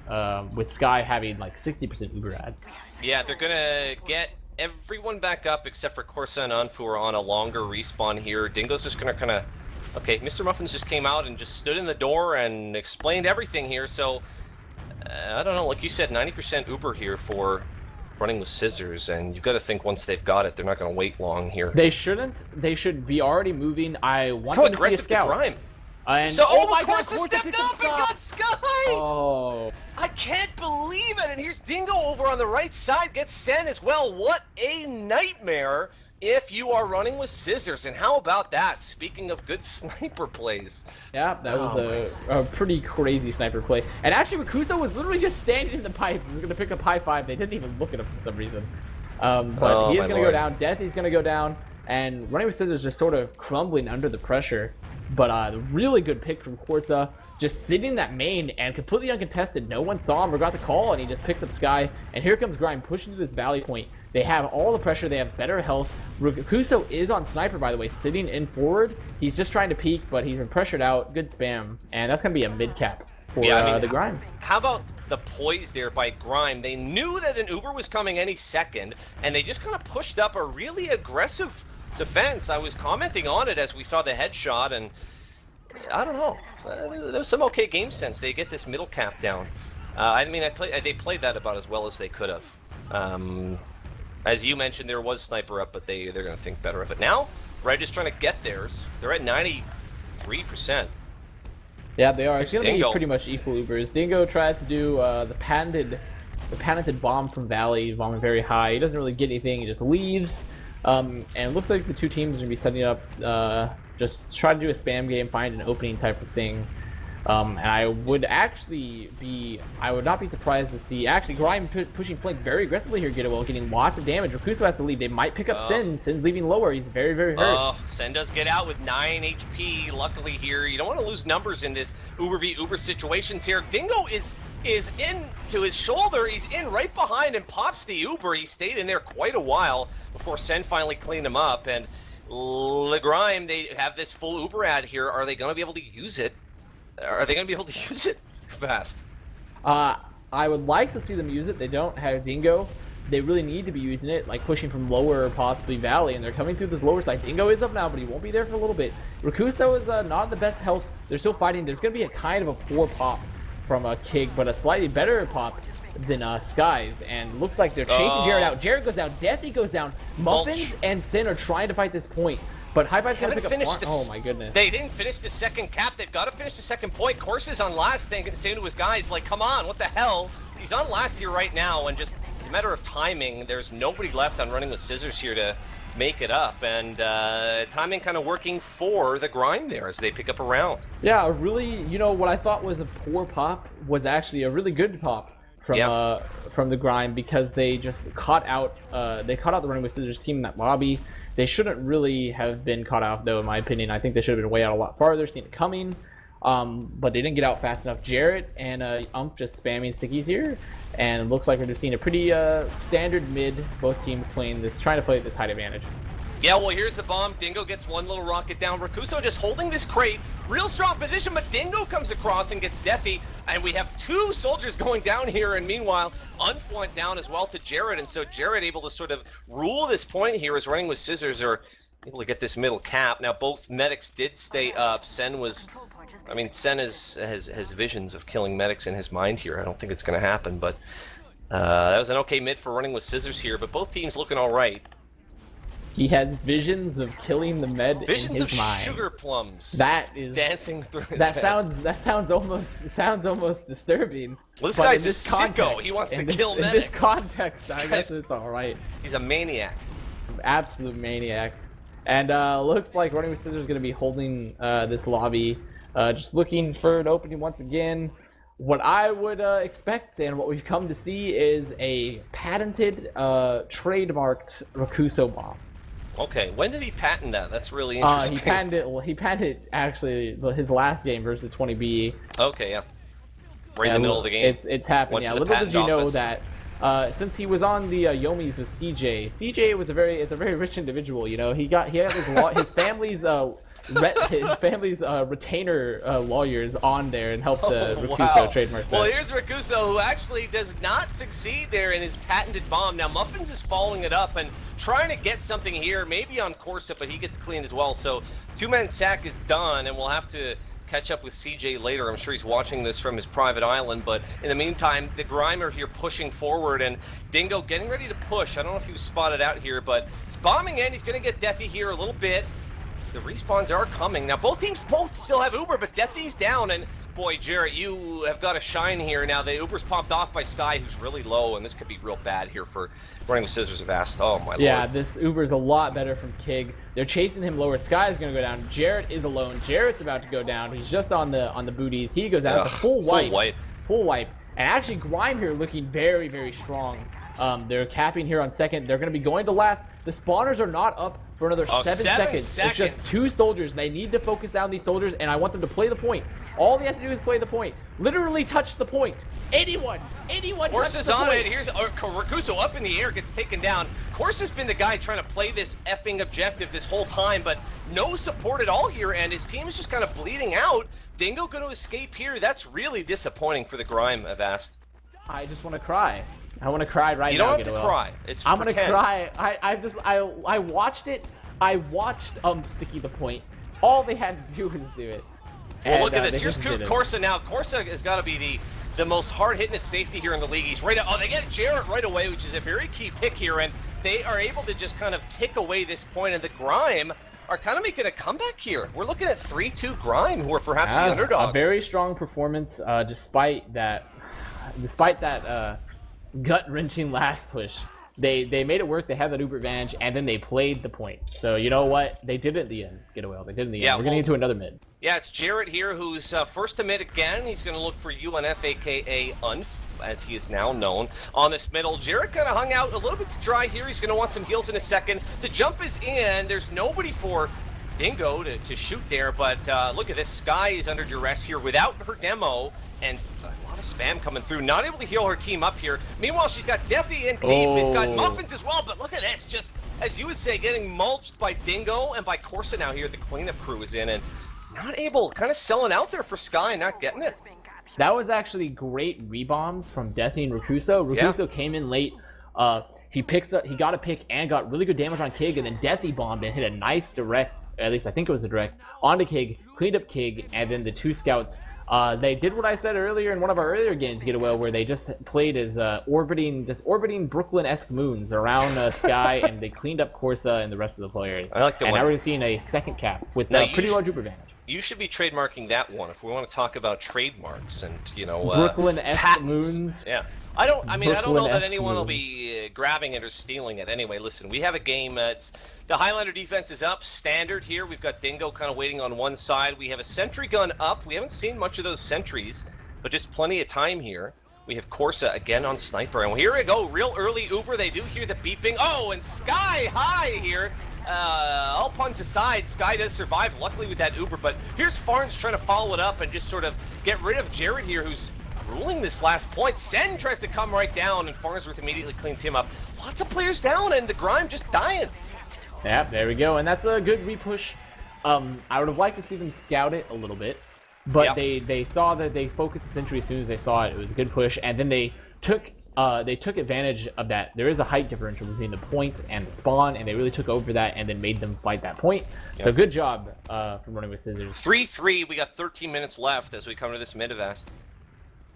with Sky having like 60% Uber ad. Yeah, they're gonna get everyone back up except for Corsa and Umph, who are on a longer respawn here. Dingo's just gonna kind of... Okay, Mr. Muffins just came out and just stood in the door and explained everything here, so... I don't know, like you said, 90% Uber here for running with Scizors, and you've got to think once they've got it, they're not gonna wait long here. They shouldn't. They should be already moving. I want How them to see a scout. Grime. And So, oh my god, Corsa stepped picked up and got Sky! Oh. I can't believe it! And here's Dingo over on the right side, gets Sen as well. What a nightmare if you are running with Scizors. And how about that? Speaking of good sniper plays. Yeah, that was a pretty crazy sniper play. And actually, Rakuso was literally just standing in the pipes. He's going to pick up high five. They didn't even look at him for some reason. But he is going to go down. Deathy's going to go down. And running with Scizors just sort of crumbling under the pressure. But really good pick from Corsa, just sitting in that main and completely uncontested. No one saw him or got the call, and he just picks up Sky. And here comes Grime pushing to this valley point. They have all the pressure. They have better health. Rakuso is on sniper, by the way, sitting in forward. He's just trying to peek, but he's been pressured out. Good spam, and that's gonna be a mid cap for the Grime. How about the poise there by Grime? They knew that an Uber was coming any second, and they just kind of pushed up a really aggressive defense. I was commenting on it as we saw the headshot, and I don't know. There was some okay game sense. They get this middle cap down. I mean, they played that about as well as they could have. As you mentioned, there was sniper up, but they're going to think better of it. Now, Red just trying to get theirs. They're at 93%. Yeah, they are. It's going to be pretty much equal Ubers. Dingo tries to do the patented bomb from Valley, bombing very high. He doesn't really get anything. He just leaves. And it looks like the two teams are going to be setting up just try to do a spam game, find an opening type of thing. And I would not be surprised to see, actually, Grime pushing flank very aggressively here, Getawhale, getting lots of damage. Rakuso has to leave. They might pick up Sen. Sen's leaving lower. He's very, very hurt. Sen does get out with 9 HP, luckily here. You don't want to lose numbers in this Uber v Uber situations here. Dingo is in to his shoulder. He's in right behind and pops the Uber. He stayed in there quite a while before Sen finally cleaned him up. And Grime, they have this full Uber ad here. Are they going to be able to use it? Are they going to be able to use it fast? I would like to see them use it. They don't have Dingo. They really need to be using it, like pushing from lower, possibly Valley, and they're coming through this lower side. Dingo is up now, but he won't be there for a little bit. Rakuso is not the best health. They're still fighting. There's going to be a kind of a poor pop from Kig, but a slightly better pop than Sky's, and looks like they're chasing Jared out. Jared goes down. Deathy goes down. Muffins and Sin are trying to fight this point. But High Five's gonna pick up. Oh my goodness! They didn't finish the second cap. They've got to finish the second point. Corsa's on last, saying to his guys, like, "Come on, what the hell?" He's on last here right now, and just it's a matter of timing. There's nobody left on running with Scizors here to make it up, and timing kind of working for the Grime there as they pick up a round. Yeah, really. You know what I thought was a poor pop was actually a really good pop from the Grime, because they just caught out. They caught out the running with Scizors team in that lobby. They shouldn't really have been caught out, though, in my opinion. I think they should have been way out a lot farther, seen it coming. But they didn't get out fast enough. Jarrett and Umph just spamming stickies here. And it looks like we're just seeing a pretty standard mid, both teams trying to play this height advantage. Yeah, well, here's the bomb. Dingo gets one little rocket down. Rakuso just holding this crate. Real strong position, but Dingo comes across and gets Deathy. And we have 2 soldiers going down here. And meanwhile, Umph went down as well to Jared. And so Jared able to sort of rule this point here as running with Scizors are able to get this middle cap. Now, both medics did stay up. Sen has visions of killing medics in his mind here. I don't think it's going to happen, but that was an okay mid for running with Scizors here. But both teams looking all right. He has visions of killing the med in his mind. Visions of sugar plums. That is dancing through his head. That sounds almost disturbing. Well, this guy's a sicko. He wants to kill medics. In this context, I guess it's all right. He's a maniac. Absolute maniac. And looks like running with Scizors is going to be holding this lobby, just looking for an opening once again. What I would expect and what we've come to see is a patented, trademarked Rakuso bomb. Okay, when did he patent that? That's really interesting. He patented actually his last game versus 20B. Okay, yeah. Right in the middle of the game. It's happened. Yeah, little did you know that since he was on the Yomis with CJ was a very rich individual. You know, he had his family's retainer lawyers on there and helped Rakuso trademark that. Well, here's Rakuso, who actually does not succeed there in his patented bomb. Now Muffins is following it up and trying to get something here, maybe on Corsa, but he gets cleaned as well. So two-man sack is done, and we'll have to catch up with CJ later. I'm sure he's watching this from his private island, but in the meantime, the Grime are here pushing forward, and Dingo getting ready to push. I don't know if he was spotted out here, but he's bombing in. He's going to get Deathy here a little bit. The respawns are coming. Now, both teams still have Uber, but Deathy's down, and boy, Jarrett, you have got to shine here. Now, the Uber's popped off by Sky, who's really low, and this could be real bad here for running with Scizors Avast. Oh, my lord. Yeah, this Uber's a lot better from Kig. They're chasing him lower. Sky's going to go down. Jarrett is alone. Jarrett's about to go down. He's just on the booties. He goes down. It's a full wipe. Full wipe. And actually, Grime here looking very, very strong. They're capping here on second. They're going to be going to last. The spawners are not up for another 7 seconds. It's just 2 soldiers. They need to focus down these soldiers, and I want them to play the point. All they have to do is play the point. Literally touch the point. Anyone touch the point. Corsa's on it. Here's Rakuso up in the air, gets taken down. Corsa's been the guy trying to play this effing objective this whole time, but no support at all here, and his team is just kind of bleeding out. Dingo going to escape here. That's really disappointing for the Grime, Avast. I just want to cry. I want to cry right now. You don't have to cry. It's I'm gonna cry. I watched it. I watched Sticky the point. All they had to do was do it. Well, and, look at this. Here's Corsa now. Corsa has got to be the most hard-hitting safety here in the league. He's right. Oh, they get Jarrett right away, which is a very key pick here, and they are able to just kind of tick away this point. And the Grime are kind of making a comeback here. We're looking at 3-2 Grime, who are perhaps the underdogs. A very strong performance, despite that gut-wrenching last push. They made it work. They had that Uber advantage, and then they played the point. So you know what? They did it in the end. Getawhale. They did it in the end. We're going to get to another mid. Yeah, it's Jarrett here, who's first to mid again. He's going to look for UNF, a.k.a. UNF, as he is now known, on this middle. Jarrett kind of hung out a little bit to dry here. He's going to want some heals in a second. The jump is in. There's nobody for Dingo to shoot there, but look at this. Sky is under duress here without her demo, and a lot of spam coming through. Not able to heal her team up here. Meanwhile, she's got Deathy in deep. It's got Muffins as well, but look at this. Just, as you would say, getting mulched by Dingo and by Corsa now here. The cleanup crew is in, and not able, kind of selling out there for Sky, not getting it. That was actually great rebombs from Deathy and Rakuso. Rakuso came in late. He got a pick and got really good damage on Kig, and then Deathy bombed and hit a nice direct, at least I think it was a direct, onto Kig, cleaned up Kig, and then the 2 scouts, they did what I said earlier in one of our earlier games, Getawhale, where they just played as orbiting Brooklyn-esque moons around Sky, and they cleaned up Corsa and the rest of the players. I like the one. And now we're seeing a second cap with a pretty large Uber advantage. You should be trademarking that one if we want to talk about trademarks and, you know, Brooklyn-esque moons. Yeah. I don't know that anyone will be grabbing it or stealing it. Anyway, listen, we have a game. The Highlander defense is up, standard here. We've got Dingo kind of waiting on one side. We have a sentry gun up. We haven't seen much of those sentries, but just plenty of time here. We have Corsa again on Sniper, and here we go, real early Uber. They do hear the beeping. Oh, and Sky high here. All puns aside, Sky does survive, luckily with that Uber, but here's Farns trying to follow it up and just sort of get rid of Jarrett here, who's ruling this last point. Sen tries to come right down, and Farnsworth immediately cleans him up. Lots of players down, and the Grime just dying. Yeah, there we go, and that's a good repush. I would have liked to see them scout it a little bit, but they saw that they focused the sentry as soon as they saw it. It was a good push, and then they took advantage of that. There is a height differential between the point and the spawn, and they really took over that and then made them fight that point. Yep. So good job from running with Scizors. 3-3. We got 13 minutes left as we come to this mid-Avast.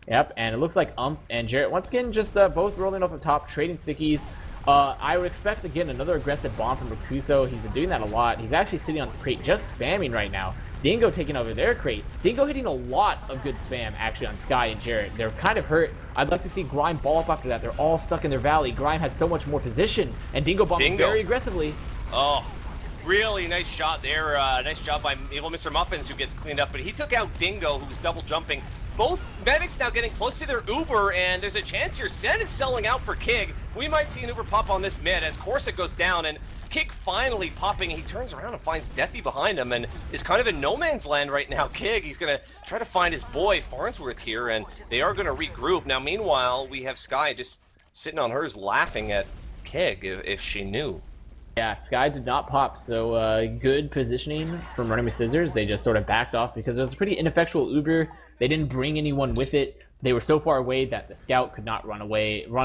Yep, and it looks like and Jarrett once again just both rolling up on top, trading stickies. I would expect again another aggressive bomb from Rakuso. He's been doing that a lot. He's actually sitting on the crate, just spamming right now. Dingo taking over their crate. Dingo hitting a lot of good spam actually on Sky and Jarrett. They're kind of hurt. I'd like to see Grime ball up after that. They're all stuck in their valley. Grime has so much more position, and Dingo bombing very aggressively. Oh, really nice shot there. Nice job by Evil Mr. Muffins, who gets cleaned up, but he took out Dingo, who was double jumping. Both medics now getting close to their Uber, and there's a chance here. Sen is selling out for Kig. we might see an Uber pop on this mid as Corsa goes down, and Kig finally popping. He turns around and finds Deathy behind him and is kind of in no man's land right now. Kig, he's going to try to find his boy Farnsworth here, and they are going to regroup. Now, meanwhile, we have Sky just sitting on hers laughing at Kig if she knew. Yeah, Sky did not pop, so good positioning from Running with Scissors. They just sort of backed off because it was a pretty ineffectual Uber. They didn't bring anyone with it. They were so far away that the scout could not run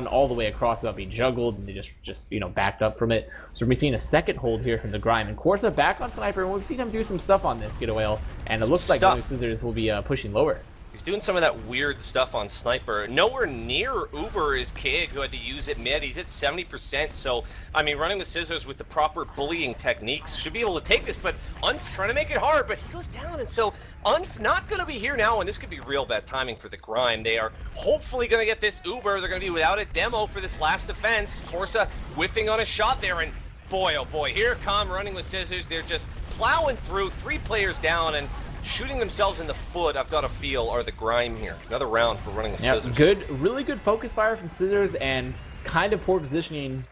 all the way across without being juggled, and they just backed up from it. So we're seeing a second hold here from the Grime, and Corsa back on Sniper, and we've seen him do some stuff on this Getawhale, and it looks like Running with Scissors will be pushing lower. He's doing some of that weird stuff on Sniper. Nowhere near Uber is Kig, who had to use it mid. He's at 70%, so, I mean, Running with Scissors with the proper bullying techniques should be able to take this, but Unf trying to make it hard, but he goes down, and so Unf not going to be here now, and this could be real bad timing for the Grime. They are hopefully going to get this Uber. They're going to be without a demo for this last defense. Corsa whiffing on a shot there, and boy, oh boy, here come Running with Scissors. They're just plowing through, 3 players down, and shooting themselves in the foot, I've got a feel, are the Grime here. Another round for Running with Scissors. Really good focus fire from Scissors, and kind of poor positioning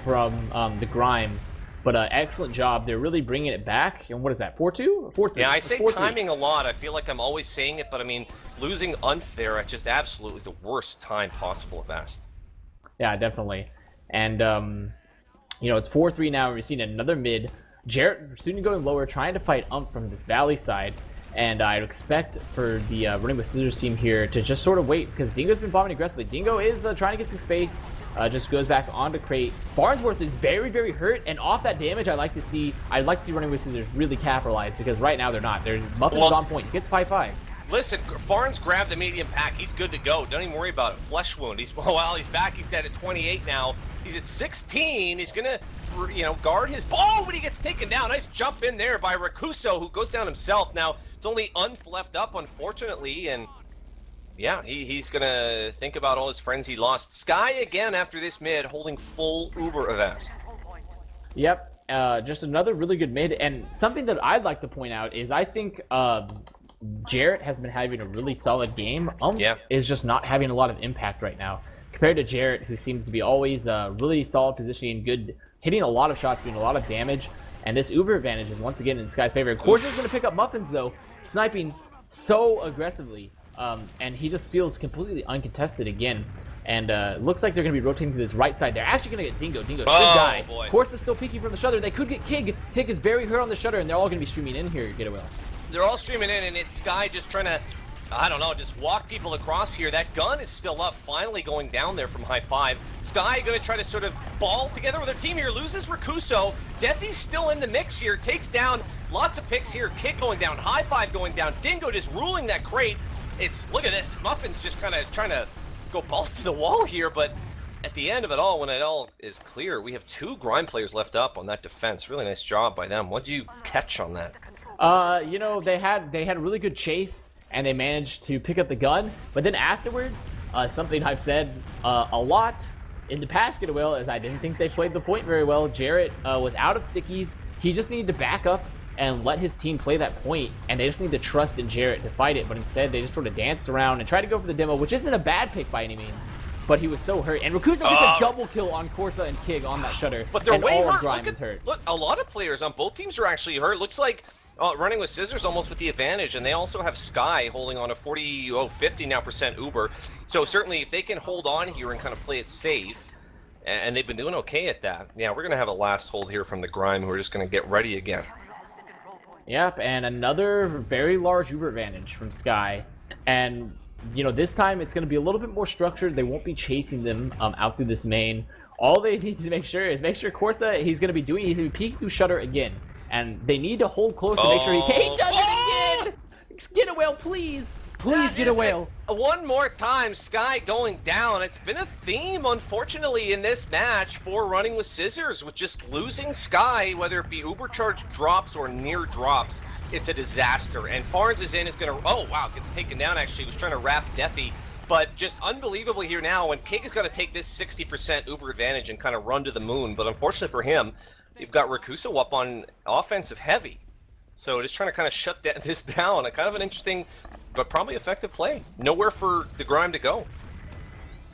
from the Grime. But excellent job. They're really bringing it back. And what is that, 4-2? 4-3? Yeah, I say timing a lot. I feel like I'm always saying it, but I mean, losing Unf there at just absolutely the worst time possible at Avast. Yeah, definitely. And, it's 4-3 now. We're seeing another mid. Jarrett soon going lower, trying to fight Ump from this valley side. And I'd expect for the Running with Scissors team here to just sort of wait, because Dingo's been bombing aggressively. Dingo is trying to get some space, just goes back onto crate. Farnsworth is very, very hurt, and off that damage, I'd like to see Running with Scissors really capitalize, because right now they're not. Muffin's on point. He gets 5-5. Listen, Farns grabbed the medium pack. He's good to go. Don't even worry about it. Flesh wound. He's back. He's dead at 28 now. He's at 16. He's gonna, guard his ball when he gets taken down. Nice jump in there by Rakuso, who goes down himself. Now it's only Unf left up, unfortunately, and yeah, he's gonna think about all his friends he lost. Sky again after this mid, holding full Uber Avast. Yep, just another really good mid, and something that I'd like to point out is I think Jarrett has been having a really solid game. Is just not having a lot of impact right now compared to Jarrett, who seems to be always really solid positioning, good, hitting a lot of shots, doing a lot of damage. And this Uber advantage is once again in Sky's favor. Corsa's going to pick up Muffins though, sniping so aggressively, and he just feels completely uncontested again. And looks like they're going to be rotating to this right side. They're actually going to get Dingo. Dingo should die. Corsa's still peeking from the shutter. They could get Kig. Kig is very hurt on the shutter, and they're all going to be streaming in here. Getawhale. They're all streaming in, and it's Sky just trying to, I don't know, just walk people across here. That gun is still up, finally going down there from high 5. Sky going to try to sort of ball together with their team here, loses Rakuso. Deathy's still in the mix here, takes down lots of picks here. Kick going down, high 5 going down. Dingo just ruling that crate. Look at this, Muffin's just kind of trying to go balls to the wall here, but at the end of it all, when it all is clear, we have 2 Grime players left up on that defense. Really nice job by them. What do you catch on that? They had a really good chase, and they managed to pick up the gun. But then afterwards, something I've said a lot in the past Getawhale is I didn't think they played the point very well. Jarrett was out of stickies. He just needed to back up and let his team play that point, and they just need to trust in Jarrett to fight it. But instead, they just sort of danced around and tried to go for the demo, which isn't a bad pick by any means. But he was so hurt, and Rakuso gets a double kill on Corsa and Kig on that shutter. But they're way hurt. Grime is hurt. Look, a lot of players on both teams are actually hurt. Looks like Running with Scissors almost with the advantage, and they also have Sky holding on a 50 now % Uber. So certainly, if they can hold on here and kind of play it safe, and they've been doing okay at that. Yeah, we're gonna have a last hold here from the Grime, who are just gonna get ready again. Yep, and another very large Uber advantage from Sky, and this time it's going to be a little bit more structured. They won't be chasing them out through this main. All they need to make sure Corsa, he's going to be peeking through shutter again. And they need to hold close to make sure he does it again! Getawhale, please! Please, Getawhale. One more time, Sky going down. It's been a theme, unfortunately, in this match for Running with Scissors, with just losing Sky, whether it be Uber charge drops or near drops. It's a disaster. And Farns is going to, oh wow, gets taken down actually. He was trying to wrap Deathy. But just unbelievably here now, when Kig is going to take this 60% Uber advantage and kind of run to the moon. But unfortunately for him, you've got Rakuso up on offensive heavy. So just trying to kind of shut this down. A kind of an interesting, but probably effective play. Nowhere for the Grime to go.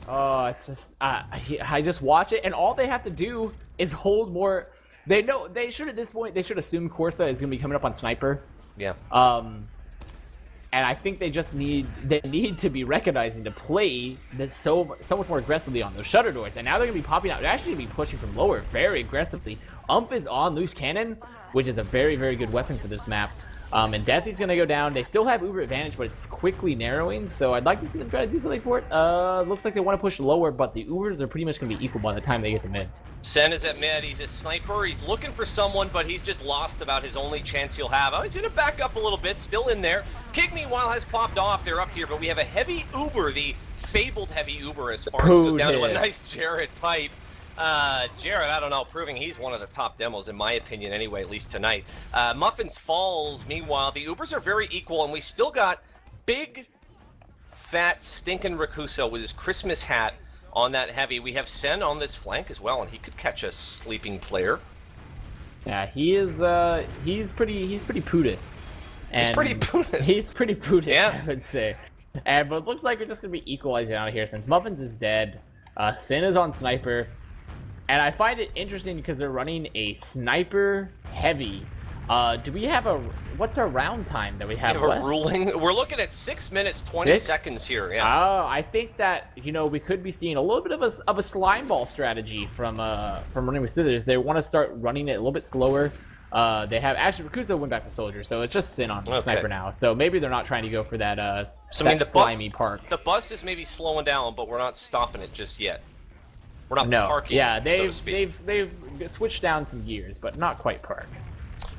Oh, it's just I just watch it, and all they have to do is hold more. They know they should at this point. They should assume Corsa is going to be coming up on sniper. Yeah. And I think they need to be recognizing to play that so much more aggressively on those shutter doors. And now they're going to be popping out. They're actually going to be pushing from lower very aggressively. Is on loose cannon, which is a very, very good weapon for this map. And Deathy's going to go down. They still have Uber advantage, but it's quickly narrowing. So I'd like to see them try to do something for it. Looks like they want to push lower, but the Ubers are pretty much going to be equal by the time they get to mid. Sen is at mid. He's a sniper. He's looking for someone, but he's just lost about his only chance he'll have. Oh, he's going to back up a little bit. Still in there. Kig, meanwhile, has popped off. They're up here, but we have a heavy Uber, the fabled heavy Uber, as far as goes down to a nice Jared pipe. Jared, I don't know, proving he's one of the top demos, in my opinion, anyway, at least tonight. Muffins falls. Meanwhile, the Ubers are very equal, and we still got big, fat, stinking Rakuso with his Christmas hat on that heavy. We have Sen on this flank as well, and he could catch a sleeping player. Yeah, he's pretty pootis. He's pretty pootis. He's pretty pootis, yeah. I would say. But it looks like we're just going to be equalizing out of here since Muffins is dead. Sin is on sniper. And I find it interesting because they're running a sniper heavy. Do we have what's our round time that we have left? A ruling. We're looking at 6 minutes 20 seconds here. Yeah. I think that we could be seeing a little bit of a slime ball strategy from running with Scizors. They want to start running it a little bit slower. They have actually Rakuso went back to soldier, so it's just Sin on sniper now. So maybe they're not trying to go for that. The slimy park. The bus is maybe slowing down, but we're not stopping it just yet. We're not parking. Yeah, they've switched down some gears, but not quite park.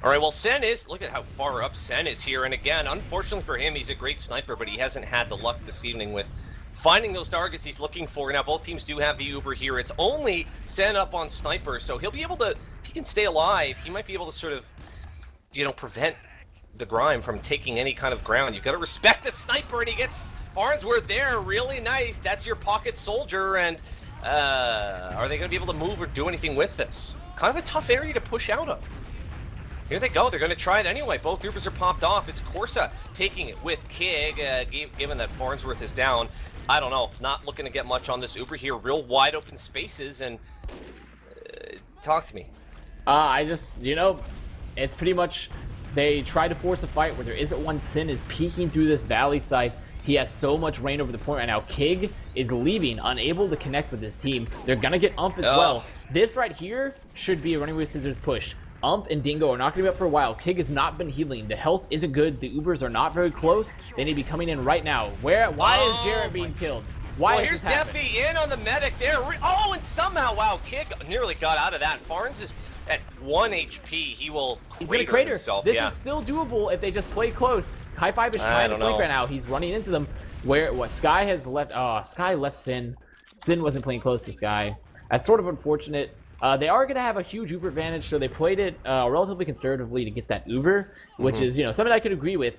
All right, well, Sen is, look at how far up Sen is here. And again, unfortunately for him, he's a great sniper, but he hasn't had the luck this evening with finding those targets he's looking for. Now, both teams do have the Uber here. It's only Sen up on sniper, so he'll be able to, if he can stay alive, he might be able to sort of, prevent the Grime from taking any kind of ground. You've got to respect the sniper, and he gets Farnsworth there. Really nice. That's your pocket soldier, and are they going to be able to move or do anything with this? Kind of a tough area to push out of. Here they go. They're going to try it anyway. Both Ubers are popped off. It's Corsa taking it with Kig, given that Farnsworth is down. I don't know. Not looking to get much on this Uber here. Real wide open spaces, and talk to me. I just, it's pretty much they try to force a fight where there isn't one. Sin is peeking through this valley side. He has so much rain over the point right now. Kig is leaving, unable to connect with his team. They're going to get Ump as well. This right here should be a running with Scizors push. Ump and Dingo are not going to be up for a while. Kig has not been healing. The health isn't good. The Ubers are not very close. They need to be coming in right now. Why is Jarrett being killed? Why here's Deathy in on the medic there. And somehow, wow, Kig nearly got out of that. Farns is at 1 HP. He's going to crater himself. This is still doable if they just play close. Kai 5 is trying to flank right now. He's running into them. Sky has left. Sky left Sin. Sin wasn't playing close to Sky. That's sort of unfortunate. They are going to have a huge Uber advantage, so they played it relatively conservatively to get that Uber, which is, something I could agree with.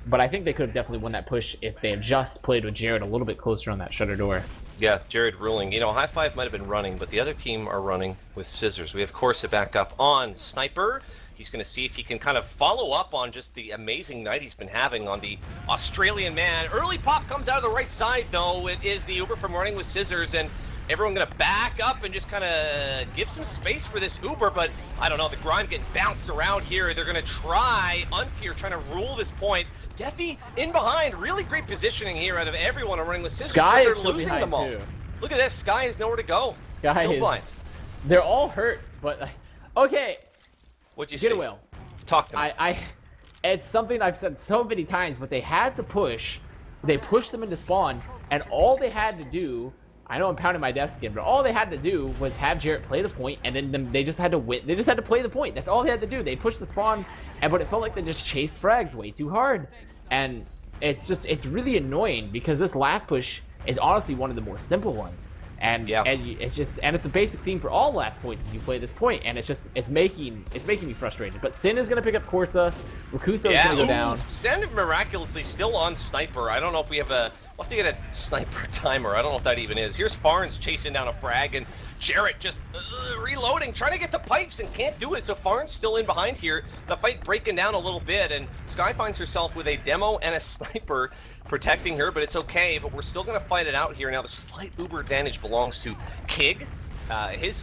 But I think they could have definitely won that push if they had just played with Jared a little bit closer on that shutter door. Yeah, Jared ruling. High Five might have been running, but the other team are running with Scizors. We have Corsa back up on Sniper. He's going to see if he can kind of follow up on just the amazing night he's been having on the Australian man. Early pop comes out of the right side, though. It is the Uber from running with Scizors, and everyone going to back up and just kind of give some space for this Uber, but I don't know. The Grime getting bounced around here. They're going to try Unfear, trying to rule this point. Deathy in behind. Really great positioning here out of everyone running with Scizors. Sky is still losing them all. Too. Look at this. Sky has nowhere to go. Sky is blind. They're all hurt, but okay. What'd you say? Getawhale. Talk to me. It's something I've said so many times, but they had to push. They pushed them into spawn, and all they had to do, I know I'm pounding my desk again, but all they had to do was have Jarrett play the point, and then they just had to win. They just had to play the point. That's all they had to do. They pushed the spawn, but it felt like they just chased frags way too hard. And it's really annoying because this last push is honestly one of the more simple ones. And it's a basic theme for all last points as you play this point, and it's making me frustrated. But Sin is gonna pick up Corsa. Rakuso is gonna go down. Sen miraculously still on Sniper. I don't know if we have a We'll have to get a sniper timer. I don't know what that even is. Here's Farns chasing down a frag, and Jarrett just reloading, trying to get the pipes, and can't do it. So Farns still in behind here. The fight breaking down a little bit, and Sky finds herself with a demo and a sniper protecting her, but it's okay. But we're still going to fight it out here. Now, the slight uber advantage belongs to Kig. His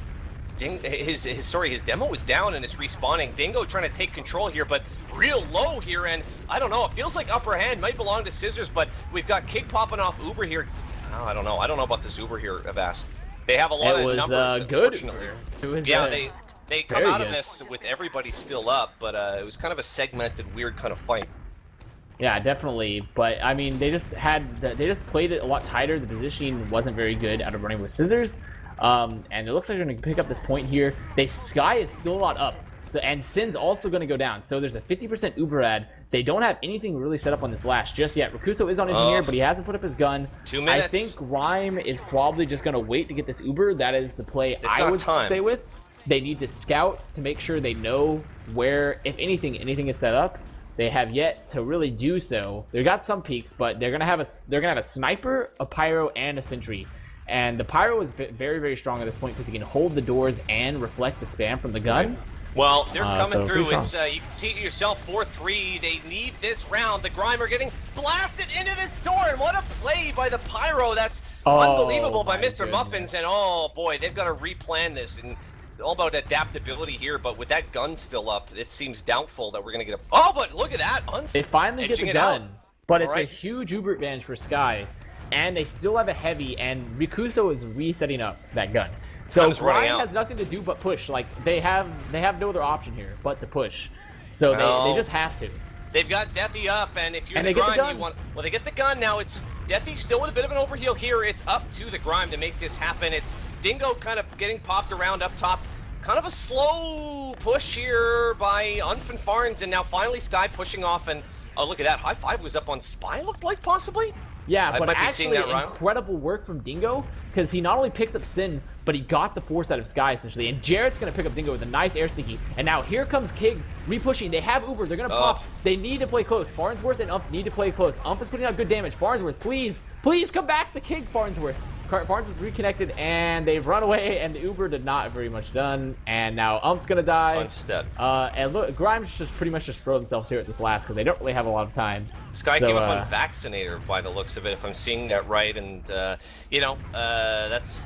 demo is down and is respawning. Dingo trying to take control here, but real low here, and I don't know, it feels like upper hand might belong to Scizors, but we've got Kig popping off Uber here. Oh, I don't know about this Uber here, Avast. They have a lot of numbers, good. Unfortunately. It was yeah, they come out good. of this with everybody still up, but it was kind of a segmented, weird kind of fight. Yeah, definitely. But I mean, they just played it a lot tighter. The positioning wasn't very good out of running with Scizors. And it looks like they're going to pick up this point here. Sky is still not up. So, and Sin's also going to go down. So there's a 50% Uber ad. They don't have anything really set up on this lash just yet. Rakuso is on engineer, but he hasn't put up his gun. 2 minutes. I think Grime is probably just going to wait to get this Uber. That is the play I would say with. They need to scout to make sure they know where, if anything is set up. They have yet to really do so. They got some peaks, but they're gonna have a sniper, a pyro, and a sentry. And the pyro is very, very strong at this point because he can hold the doors and reflect the spam from the gun. Well, they're coming through. It's you can see it yourself, 4-3. They need this round. The Grime are getting blasted into this door, and what a play by the pyro. That's unbelievable by Mr. Goodness. Muffins, and oh boy, they've got to replan this. And it's all about adaptability here, but with that gun still up, it seems doubtful that we're going to get a... Oh, but look at that. They finally get the gun, but it's right. a huge Uber advantage for Sky. And they still have a heavy, and Rikuso is resetting up that gun. So Grime has nothing to do but push. Like, they have no other option here but to push. So they just have to. They've got Deathy up, and if you're the Grime, you want... Well, they get the gun. Now it's Deathy still with a bit of an overheal here. It's up to the Grime to make this happen. It's Dingo kind of getting popped around up top. Kind of a slow push here by Unf and Farns, and now finally Sky pushing off, and oh, look at that. High five was up on Spy, looked like, possibly? Yeah, but actually incredible work from Dingo, because he not only picks up Sin, but he got the force out of Sky, essentially. And Jarrett's going to pick up Dingo with a nice air sticky. And now here comes Kig, re-pushing. They have Uber. They're going to pop. They need to play close. Farnsworth and Ump need to play close. Ump is putting out good damage. Farnsworth, please come back to Kig, Farnsworth. Farnsworth reconnected, and they've run away, and the Uber did not very much done. And now Ump's going to die. And look, Grime's just pretty much just throw themselves here at this last, because they don't really have a lot of time. Sky came up on Vaccinator by the looks of it, if I'm seeing that right, and that's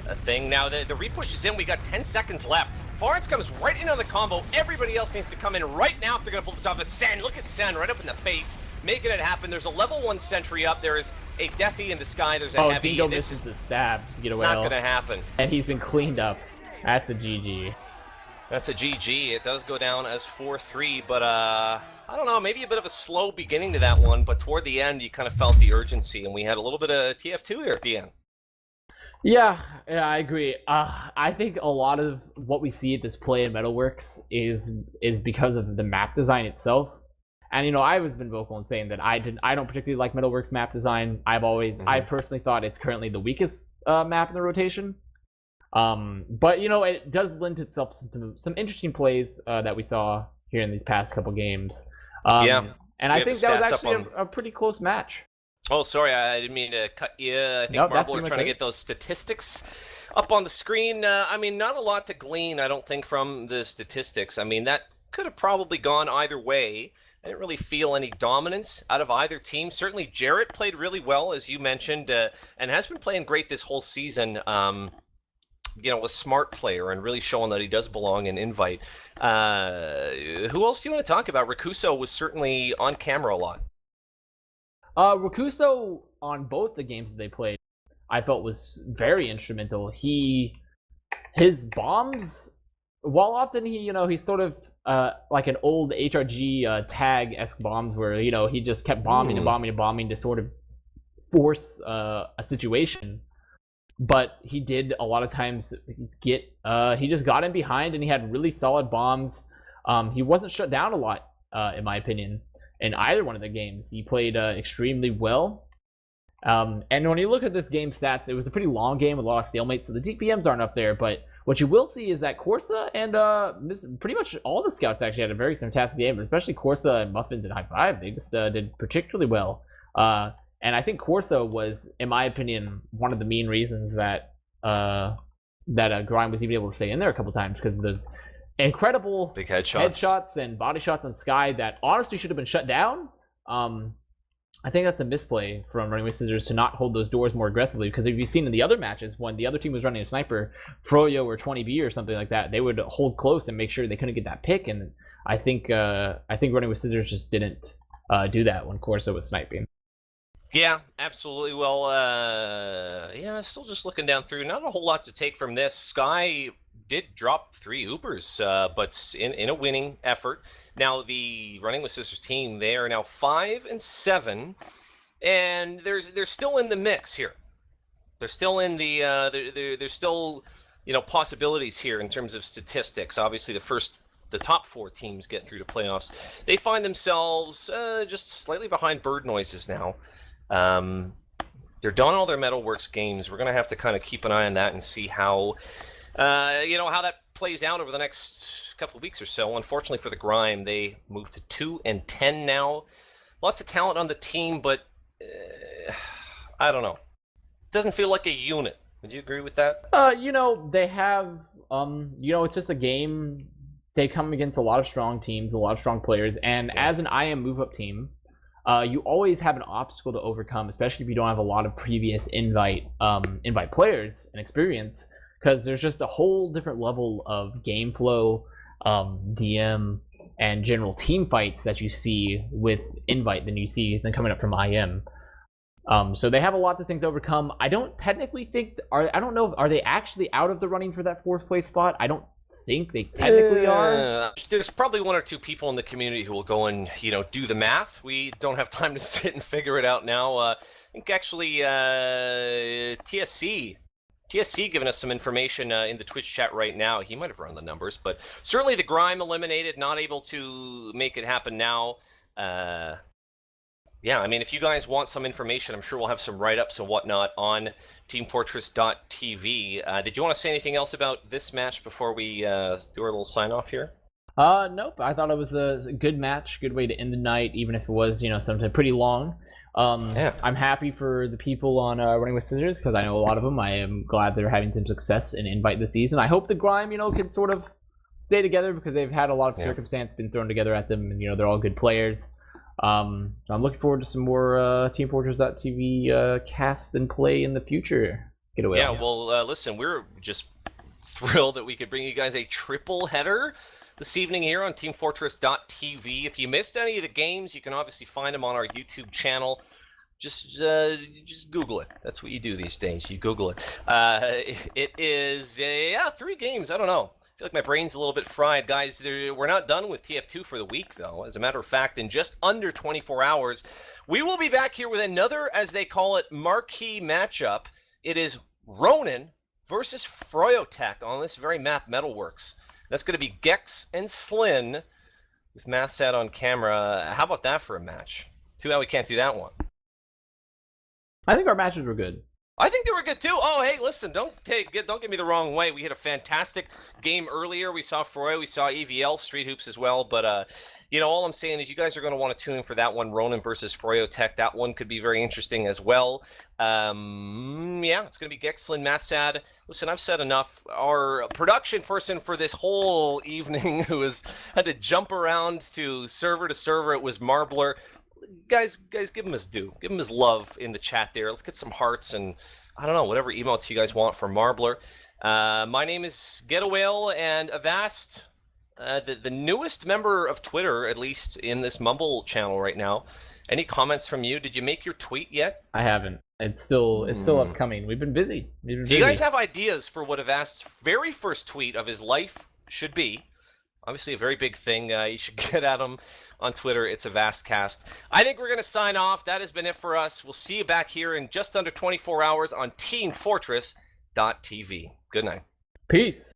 a thing. Now the repush is in. We got 10 seconds left. Farns comes right into the combo. Everybody else needs to come in right now if they're going to pull this off. But Sen, look at Sen right up in the face, making it happen. There's a level 1 sentry up. There is a Deathy in the Sky. There's a heavy. Dingo misses the stab. Getawhale. It's not going to happen. And he's been cleaned up. That's a GG. That's a GG. It does go down as 4-3, but I don't know, maybe a bit of a slow beginning to that one, but toward the end you kind of felt the urgency, and we had a little bit of TF2 there at the end. Yeah, I agree. I think a lot of what we see at this play in Metalworks is because of the map design itself. And I've been vocal in saying that I don't particularly like Metalworks map design. I personally thought it's currently the weakest map in the rotation. But it does lend itself to some interesting plays that we saw here in these past couple games. And I think that was actually a pretty close match. Oh, sorry, I didn't mean to cut you. I think Marblr is trying to get those statistics up on the screen. I mean, not a lot to glean, I don't think, from the statistics. I mean, that could have probably gone either way. I didn't really feel any dominance out of either team. Certainly, Jarrett played really well, as you mentioned, and has been playing great this whole season. A smart player and really showing that he does belong in Invite. Who else do you want to talk about? Rakuso was certainly on camera a lot. Rakuso, on both the games that they played, I felt was very instrumental. His bombs, while often he's sort of like an old HRG tag-esque bombs where, he just kept bombing and bombing and bombing to sort of force a situation. But he did a lot of times he just got in behind, and he had really solid bombs. He wasn't shut down a lot, in my opinion, in either one of the games. He played extremely well. And when you look at this game stats, it was a pretty long game with a lot of stalemates, so the DPMs aren't up there. But what you will see is that Corsa and pretty much all the scouts actually had a very fantastic game, but especially Corsa and Muffins and High Five. They just did particularly well. And I think Corso was, in my opinion, one of the main reasons that Grime was even able to stay in there a couple times, because of those incredible big headshots and body shots on Sky that honestly should have been shut down. I think that's a misplay from Running with Scissors to not hold those doors more aggressively, because if you've seen in the other matches, when the other team was running a sniper, Froyo or 20B or something like that, they would hold close and make sure they couldn't get that pick. And I think Running with Scissors just didn't do that when Corso was sniping. Yeah, absolutely. Well, yeah, still just looking down through. Not a whole lot to take from this. Sky did drop 3 Ubers, but in a winning effort. Now, the Running with Scissors team, they are now 5-7, and they're still in the mix here. They're still in the there's still, you know, possibilities here in terms of statistics. Obviously, the top 4 teams get through to playoffs. They find themselves just slightly behind Bird Noises now. They're done all their Metalworks games. We're going to have to kind of keep an eye on that and see how, you know, how that plays out over the next couple of weeks or so. Unfortunately for the Grime, they moved to 2-10 now. Lots of talent on the team, but I don't know. Doesn't feel like a unit. Would you agree with that? You know, they have, you know, it's just a game. They come against a lot of strong teams, a lot of strong players, and as an IM move-up team, you always have an obstacle to overcome, especially if you don't have a lot of previous invite players and experience, because there's just a whole different level of game flow, DM, and general team fights that you see with invite than you see than coming up from IM. So they have a lot of things to overcome. I don't technically think, I don't know, are they actually out of the running for that 4th place spot? I don't think they technically are. There's probably 1 or 2 people in the community who will go and, you know, do the math. We don't have time to sit and figure it out now. I think actually TSC giving us some information in the Twitch chat right now. He might have run the numbers, but certainly the Grime eliminated, not able to make it happen now. Yeah, I mean, if you guys want some information, I'm sure we'll have some write-ups and whatnot on teamfortress.tv. Did you want to say anything else about this match before we do our little sign-off here? Nope. I thought it was a good match, good way to end the night, even if it was, you know, something pretty long. Yeah. I'm happy for the people on Running with Scissors, because I know a lot of them. I am glad they're having some success in Invite this season. I hope the Grime, you know, can sort of stay together, because they've had a lot of circumstance been thrown together at them, and, you know, they're all good players. So I'm looking forward to some more teamfortress.tv cast and play in the future. Getawhale. Yeah, well, listen, we're just thrilled that we could bring you guys a triple header this evening here on teamfortress.tv. If you missed any of the games, you can obviously find them on our YouTube channel. Just Google it. That's what you do these days. You Google it. It is 3 games. I don't know. I feel like my brain's a little bit fried, guys. We're not done with TF2 for the week, though. As a matter of fact, in just under 24 hours, we will be back here with another, as they call it, marquee matchup. It is Ronin versus Froyotech on this very map, Metalworks. That's going to be Gex and Slyn with Mathsat on camera. How about that for a match? Too bad we can't do that one. I think our matches were good. I think they were good too. Oh, hey, listen, don't get me the wrong way. We had a fantastic game earlier. We saw Froy, we saw EVL, Street Hoops as well. But, you know, all I'm saying is you guys are going to want to tune in for that one, Ronin versus Froyotech. That one could be very interesting as well. Yeah, it's going to be Gexlin, Matsad. Listen, I've said enough. Our production person for this whole evening who had to jump around to server, it was Marblr. Guys, give him his due. Give him his love in the chat there. Let's get some hearts and, I don't know, whatever emotes you guys want for Marblr. My name is Getawhale, and Avast, the newest member of Twitter, at least in this Mumble channel right now. Any comments from you? Did you make your tweet yet? I haven't. It's still upcoming. We've been busy. Do you guys have ideas for what Avast's very first tweet of his life should be? Obviously a very big thing. You should get at him on Twitter. It's Avastcast. I think we're going to sign off. That has been it for us. We'll see you back here in just under 24 hours on teamfortress.tv. Good night. Peace.